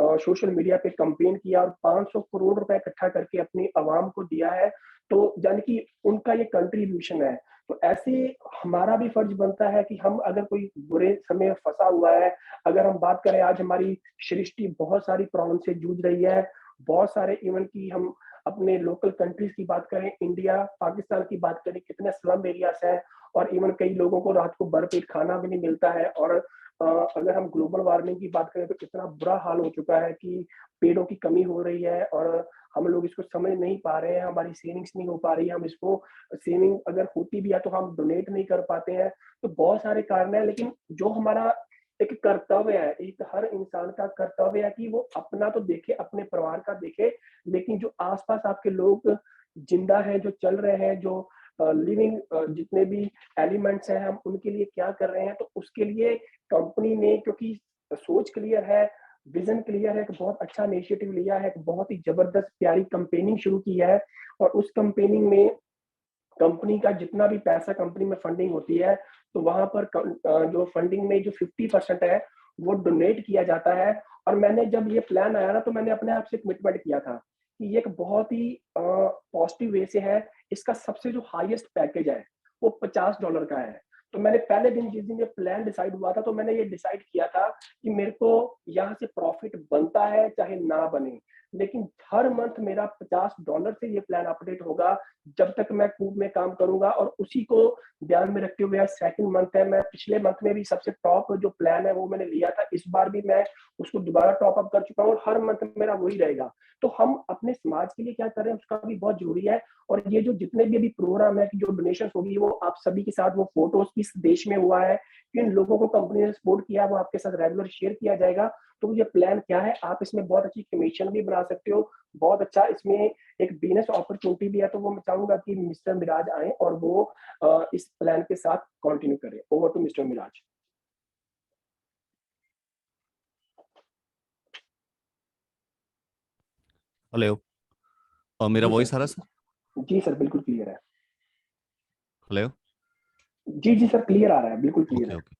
सोशल मीडिया पे कंपेन किया और 500 करोड़ रुपए इकट्ठा करके अपनी आवाम को दिया है। तो यानी कि उनका ये कंट्रीब्यूशन है। तो ऐसे हमारा भी फर्ज बनता है कि हम अगर कोई बुरे समय फंसा हुआ है, अगर हम बात करें आज हमारी सृष्टि बहुत सारी प्रॉब्लम से जूझ रही है, बहुत सारे इवन की हम अपने लोकल कंट्रीज की बात करें, इंडिया पाकिस्तान की बात करें, कितने स्लम एरियाज हैं और इवन कई लोगों को रात को भरपेट खाना भी नहीं मिलता है। और अगर हम ग्लोबल वार्मिंग की बात करें तो कितना बुरा हाल हो चुका है कि पेड़ों की कमी हो रही है और हम लोग इसको समझ नहीं पा रहे हैं, हमारी सेविंग्स नहीं हो पा रही है, हम इसको सेविंग अगर होती भी है तो हम डोनेट नहीं कर पाते हैं। तो बहुत सारे कारण है, लेकिन जो हमारा एक कर्तव्य है, एक हर इंसान का कर्तव्य है कि वो अपना तो देखे, अपने परिवार का देखे, लेकिन जो आसपास आपके लोग जिंदा हैं, जो चल रहे हैं, जो लिविंग जितने भी एलिमेंट्स हैं, हम उनके लिए क्या कर रहे हैं। तो उसके लिए कंपनी ने, क्योंकि सोच क्लियर है, विजन क्लियर है, एक बहुत अच्छा इनिशिएटिव लिया है, एक बहुत ही जबरदस्त प्यारी कंपेनिंग शुरू की है और उस कंपेनिंग में कंपनी का जितना भी पैसा कंपनी में फंडिंग होती है, तो वहां पर जो फंडिंग में जो 50% है वो डोनेट किया जाता है। और मैंने जब ये प्लान आया ना, तो मैंने अपने आप से कमिटमेंट किया था कि ये एक बहुत ही पॉजिटिव वे से है। इसका सबसे जो हाईएस्ट पैकेज है वो $50 का है। तो मैंने पहले दिन, जिस दिन ये प्लान डिसाइड हुआ था, तो मैंने ये डिसाइड किया था कि मेरे को यहाँ से प्रॉफिट बनता है चाहे ना बने, लेकिन हर मंथ मेरा $50 से ये प्लान अपडेट होगा जब तक मैं कूब में काम करूंगा। और उसी को ध्यान में रखते हुए सेकंड मंथ है, मैं पिछले मंथ में भी सबसे टॉप जो प्लान है वो मैंने लिया था, इस बार भी मैं उसको दोबारा टॉप अप कर चुका हूँ और हर मंथ मेरा वही रहेगा। तो हम अपने समाज के लिए क्या कर रहे हैं उसका भी बहुत जरूरी है। और ये जो जितने भी अभी प्रोग्राम है कि जो डोनेशन होगी, वो आप सभी के साथ वो फोटोज किस देश में हुआ है, किन लोगों को कंपनी ने सपोर्ट किया, वो आपके साथ रेगुलर शेयर किया जाएगा। तो ये प्लान क्या है, आप इसमें बहुत अच्छी कमीशन भी बना सकते हो, बहुत अच्छा इसमें एक बिजनेस अपॉर्चुनिटी भी है। तो वो मैं चाहूंगा कि मिस्टर मिराज आए और वो इस प्लान के साथ कंटिन्यू करें। Over to mister Miraj. Hello. और मेरा जी वॉइस आ रहा सर। सर? जी सर, बिल्कुल क्लियर है। हेलो। जी जी सर, क्लियर आ रहा है, बिल्कुल क्लियर ओके है। Okay.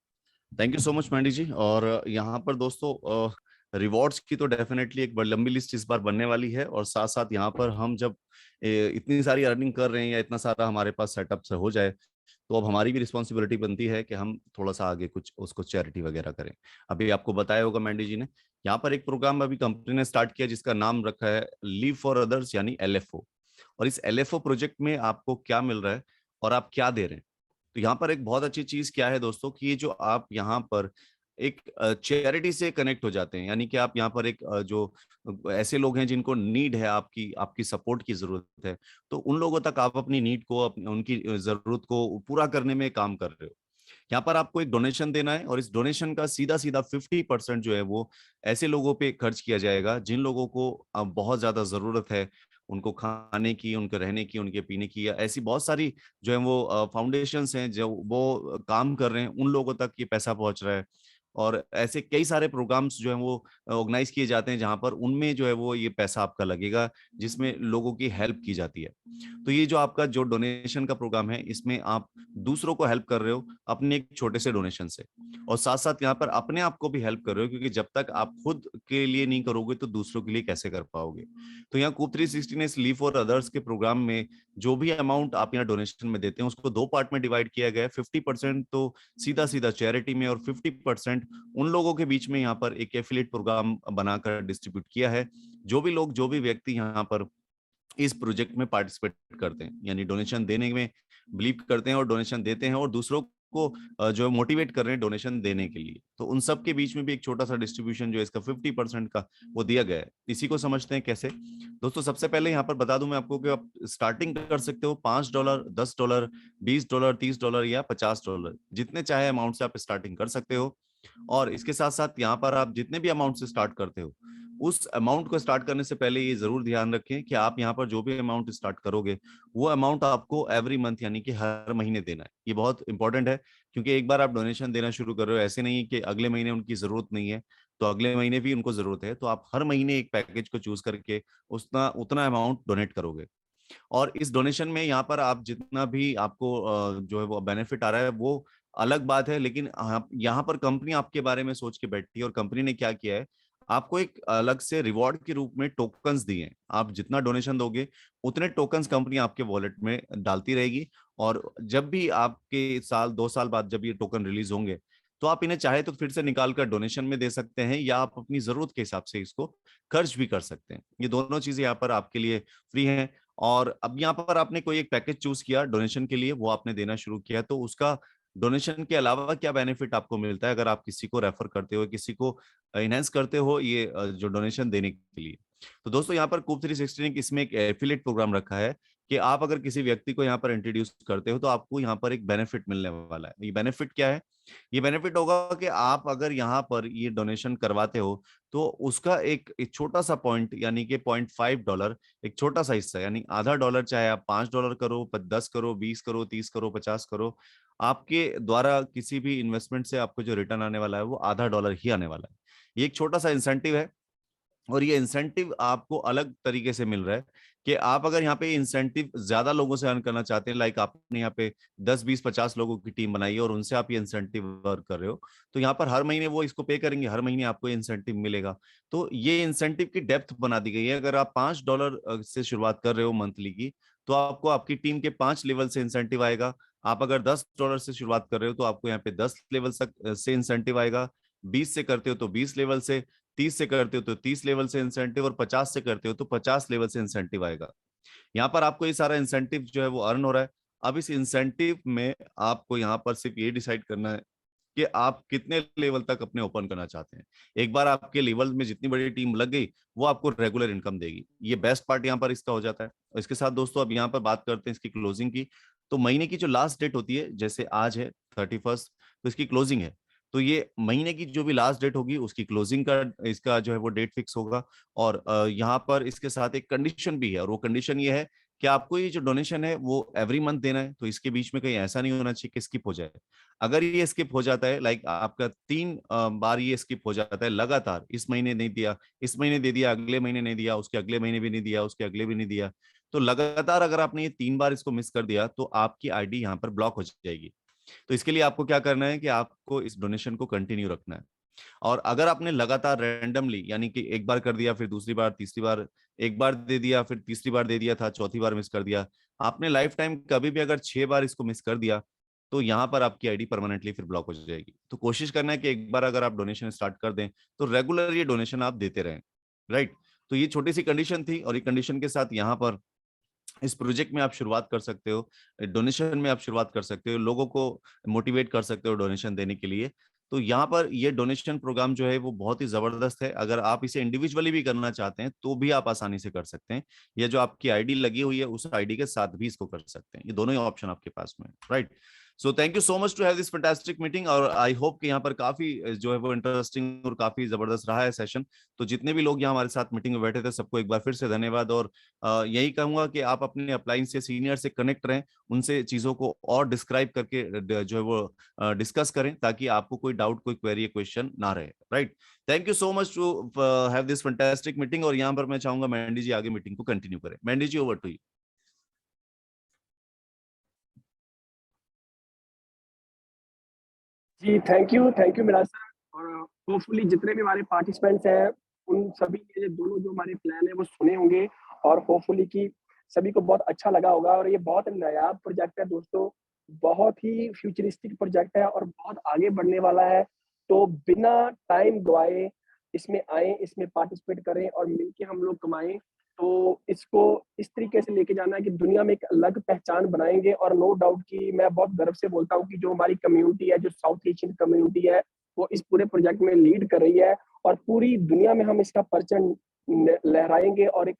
Thank you so much Mandy ji. और यहाँ पर दोस्तों रिवॉर्ड्स की तो डेफिनेटली एक बड़ी लंबी लिस्ट इस बार बनने वाली है, और साथ साथ यहाँ पर हम जब इतनी सारी अर्निंग कर रहे हैं या इतना सारा हमारे पास सेटअप से हो जाए, तो अब हमारी भी रिस्पॉन्सिबिलिटी बनती है कि हम थोड़ा सा आगे कुछ उसको चैरिटी वगैरह करें। अभी आपको बताया होगा मैंडी जी ने, यहाँ पर एक प्रोग्राम अभी कंपनी ने स्टार्ट किया जिसका नाम रखा है लिव फॉर अदर्स, यानी LFO। और इस LFO प्रोजेक्ट में आपको क्या मिल रहा है और आप क्या दे रहे हैं। तो यहाँ पर एक बहुत अच्छी चीज क्या है दोस्तों, कि ये जो आप यहाँ पर एक चैरिटी से कनेक्ट हो जाते हैं, यानी कि आप यहाँ पर एक जो ऐसे लोग हैं जिनको नीड है, आपकी आपकी सपोर्ट की जरूरत है, तो उन लोगों तक आप अपनी नीड को, उनकी जरूरत को पूरा करने में काम कर रहे हो। यहाँ पर आपको एक डोनेशन देना है और इस डोनेशन का सीधा सीधा 50% जो है वो ऐसे लोगों पे खर्च किया जाएगा जिन लोगों को बहुत ज्यादा जरूरत है, उनको खाने की, उनके रहने की, उनके पीने की, या ऐसी बहुत सारी जो है वो फाउंडेशंस हैं जो वो काम कर रहे हैं, उन लोगों तक ये पैसा पहुंच रहा है। और ऐसे कई सारे प्रोग्राम्स जो हैं वो ऑर्गेनाइज किए जाते हैं जहां पर उनमें जो है वो ये पैसा आपका लगेगा, जिसमें लोगों की हेल्प की जाती है। तो ये जो आपका जो डोनेशन का प्रोग्राम है, इसमें आप दूसरों को हेल्प कर रहे हो अपने एक छोटे से डोनेशन से, और साथ साथ यहाँ पर अपने आप को भी हेल्प कर रहे हो, क्योंकि जब तक आप खुद के लिए नहीं करोगे तो दूसरों के लिए कैसे कर पाओगे। तो यहाँ कूप 360 ने इस लीव फॉर अदर्स के प्रोग्राम में जो भी अमाउंट आप यहाँ डोनेशन में देते हैं उसको दो पार्ट में डिवाइड किया गया है। 50% तो सीधा सीधा चैरिटी में, और 50% उन लोगों के बीच में यहाँ पर एक एफिलिएट प्रोग्राम बनाकर डिस्ट्रीब्यूट किया है। जो भी लोग, जो भी व्यक्ति यहाँ पर इस प्रोजेक्ट में पार्टिसिपेट करते हैं, यानी डोनेशन देने में बिलीव करते हैं और डोनेशन देते हैं और दूसरों को जो मोटिवेट कर रहे हैं डोनेशन देने के लिए, तो उन सब के बीच में भी एक छोटा सा डिस्ट्रीब्यूशन जो है इसका 50% का वो दिया गया है। इसी को समझते हैं कैसे। दोस्तों सबसे पहले यहाँ पर बता दूं मैं आपको कि आप स्टार्टिंग कर सकते हो $5, $10, $20, $30 या $50, जितने चाहे अमाउंट से आप स्टार्टिंग कर सकते हो। और इसके साथ साथ यहाँ पर आप जितने भी अमाउंट से स्टार्ट करते हो, उस अमाउंट को स्टार्ट करने से पहले ये जरूर ध्यान रखें कि आप यहाँ पर जो भी अमाउंट स्टार्ट करोगे वो अमाउंट आपको एवरी मंथ यानी कि हर महीने देना है। ये बहुत इंपॉर्टेंट है, क्योंकि एक बार आप डोनेशन देना शुरू कर रहे हो, ऐसे नहीं कि अगले महीने उनकी जरूरत नहीं है तो अगले महीने भी उनको जरूरत है, तो आप हर महीने एक पैकेज को चूज करके उतना उतना अमाउंट डोनेट करोगे। और इस डोनेशन में यहाँ पर आप जितना भी आपको जो है वो बेनिफिट आ रहा है वो अलग बात है, लेकिन यहाँ पर कंपनी आपके बारे में सोच के बैठी है, और कंपनी ने क्या किया है, आपको एक अलग से रिवॉर्ड के रूप में टोकन्स दिए हैं। आप जितना डोनेशन दोगे उतने टोकन्स कंपनी आपके वॉलेट में डालती रहेगी, और जब भी आपके साल 2 साल बाद जब ये टोकन रिलीज होंगे तो आप इन्हें चाहे तो फिर से निकाल कर डोनेशन में दे सकते हैं, या आप अपनी जरूरत के हिसाब से इसको खर्च भी कर सकते हैं। ये दोनों चीजें यहाँ पर आपके लिए फ्री हैं। और अब यहाँ पर आपने कोई एक पैकेज चूज किया डोनेशन के लिए, वो आपने देना शुरू किया, तो उसका डोनेशन के अलावा क्या बेनिफिट आपको मिलता है अगर आप किसी को रेफर करते हो, किसी को इनहेंस करते हो ये जो डोनेशन देने के लिए। तो दोस्तों यहाँ पर कूप 360 ने इसमें एक एफिलिएट प्रोग्राम रखा है कि आप अगर किसी व्यक्ति को यहाँ पर इंट्रोड्यूस करते हो तो आपको यहाँ पर एक बेनिफिट मिलने वाला है। ये बेनिफिट क्या है? ये बेनिफिट होगा कि आप अगर यहाँ पर ये डोनेशन करवाते हो तो उसका एक छोटा सा पॉइंट यानी कि $0.5, एक छोटा सा हिस्सा यानी आधा डॉलर, चाहे आप $5 करो, 10 करो, 20 करो, 30 करो, 50 करो, आपके द्वारा किसी भी इन्वेस्टमेंट से आपको जो रिटर्न आने वाला है वो आधा डॉलर ही आने वाला है। ये एक छोटा सा इंसेंटिव है, और ये इंसेंटिव आपको अलग तरीके से मिल रहा है कि आप अगर यहाँ पे इंसेंटिव ज्यादा लोगों से अर्न करना चाहते हैं, लाइक आपने यहाँ पे 10, 20, 50 लोगों की टीम बनाई है और उनसे आप ये इंसेंटिव वर्क कर रहे हो, तो यहाँ पर हर महीने वो इसको पे करेंगे, हर महीने आपको इंसेंटिव मिलेगा। तो ये इंसेंटिव की डेप्थ बना दी गई है। अगर आप $5 से शुरुआत कर रहे हो मंथली की, तो आपको आपकी टीम के 5 लेवल से इंसेंटिव आएगा। आप अगर $10 से शुरुआत कर रहे हो तो आपको यहाँ पे 10 लेवल तक से इंसेंटिव आएगा। 20 से करते हो तो 20 लेवल से, 30 से करते हो तो 30 लेवल से इंसेंटिव, और 50 से करते हो तो 50 लेवल से इंसेंटिव आएगा। यहाँ पर आपको ये सारा इंसेंटिव जो है वो अर्न हो रहा है। अब इस इंसेंटिव में आपको यहाँ पर सिर्फ ये डिसाइड करना है कि आप कितने लेवल तक अपने ओपन करना चाहते हैं। एक बार आपके लेवल में जितनी बड़ी टीम लग गई वो आपको रेगुलर इनकम देगी। ये बेस्ट पार्ट यहाँ पर इसका हो जाता है। और इसके साथ दोस्तों अब यहाँ पर बात करते हैं इसकी क्लोजिंग की। तो महीने की जो लास्ट डेट होती है, जैसे आज है 31, तो इसकी क्लोजिंग है। तो ये महीने की जो भी लास्ट डेट होगी उसकी क्लोजिंग का इसका जो है वो डेट फिक्स होगा। और यहाँ पर इसके साथ एक कंडीशन भी है, और वो कंडीशन ये है कि आपको ये जो डोनेशन है वो एवरी मंथ देना है। तो इसके बीच में कहीं ऐसा नहीं होना चाहिए कि स्किप हो जाए। अगर ये स्किप हो जाता है, लाइक आपका 3 बार ये स्किप हो जाता है लगातार, इस महीने नहीं दिया, इस महीने दे दिया, अगले महीने नहीं दिया, उसके अगले महीने भी नहीं दिया, उसके अगले भी नहीं दिया, तो लगातार अगर आपने ये 3 बार इसको मिस कर दिया तो आपकी आईडी यहाँ पर ब्लॉक हो जाएगी। तो इसके लिए आपको क्या करना है कि आपको इस डोनेशन को कंटिन्यू रखना है। और अगर आपने लगातार रैंडमली यानी कि एक बार कर दिया, फिर दूसरी बार, तीसरी बार, एक बार दे दिया, फिर तीसरी बार दे दिया था, चौथी बार मिस कर दिया, आपने लाइफ टाइम कभी भी अगर 6 बार इसको मिस कर दिया तो यहाँ पर आपकी आईडी परमानेंटली फिर ब्लॉक हो जाएगी। तो कोशिश करना है कि एक बार अगर आप डोनेशन स्टार्ट कर दें तो रेगुलर ये डोनेशन आप देते रहें, राइट। तो ये छोटी सी कंडीशन थी, और ये कंडीशन के साथ यहाँ पर इस प्रोजेक्ट में आप शुरुआत कर सकते हो, डोनेशन में आप शुरुआत कर सकते हो, लोगों को मोटिवेट कर सकते हो डोनेशन देने के लिए। तो यहाँ पर ये डोनेशन प्रोग्राम जो है वो बहुत ही जबरदस्त है। अगर आप इसे इंडिविजुअली भी करना चाहते हैं तो भी आप आसानी से कर सकते हैं, या जो आपकी आईडी लगी हुई है उस आईडी के साथ भी इसको कर सकते हैं। ये दोनों ही ऑप्शन आपके पास में, right. So thank you so much to have this fantastic meeting, और आई होप कि यहाँ पर काफी जो है वो इंटरेस्टिंग और काफी जबरदस्त रहा है सेशन। तो जितने भी लोग यहाँ हमारे साथ मीटिंग में बैठे थे सबको एक बार फिर से धन्यवाद, और यही कहूंगा कि आप अपने अपलाइन से सीनियर से कनेक्ट रहें, उनसे चीजों को और डिस्क्राइब करके जो है वो डिस्कस करें, ताकि आपको कोई डाउट, कोई क्वेरी, क्वेश्चन ना रहे। Right, thank you so much to have this fantastic meeting. और यहाँ पर मैं चाहूंगा मैंडी जी आगे मीटिंग को कंटिन्यू करें। Mandy ji, over to you. जी, थैंक यू मिराज सर। और होपफुली जितने भी हमारे पार्टिसिपेंट्स हैं, उन सभी ने दोनों जो हमारे प्लान है वो सुने होंगे, और होपफुली कि सभी को बहुत अच्छा लगा होगा। और ये बहुत नायाब प्रोजेक्ट है दोस्तों, बहुत ही फ्यूचरिस्टिक प्रोजेक्ट है और बहुत आगे बढ़ने वाला है। तो बिना टाइम गवाए इसमें आएँ, इसमें पार्टिसिपेट करें और मिलके हम लोग कमाएँ। तो इसको इस तरीके से लेके जाना है कि दुनिया में एक अलग पहचान बनाएँगे। और नो डाउट कि मैं बहुत गर्व से बोलता हूँ कि जो हमारी कम्युनिटी है, जो साउथ एशियन कम्युनिटी है, वो इस पूरे प्रोजेक्ट में लीड कर रही है, और पूरी दुनिया में हम इसका परचम लहराएँगे और एक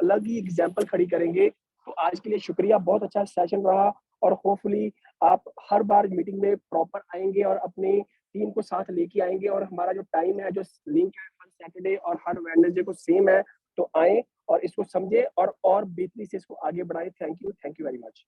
अलग ही एग्जाम्पल खड़ी करेंगे। तो आज के लिए शुक्रिया, बहुत अच्छा सेशन रहा, और होपफुली आप हर बार मीटिंग में प्रॉपर आएँगे और अपनी टीम को साथ लेके आएँगे। और हमारा जो टाइम है, जो लिंक है, हर सैटरडे और हर वेडनेसडे को सेम है। तो आएँ और इसको समझें और बेहतरी से इसको आगे बढ़ाएँ। Thank you very much.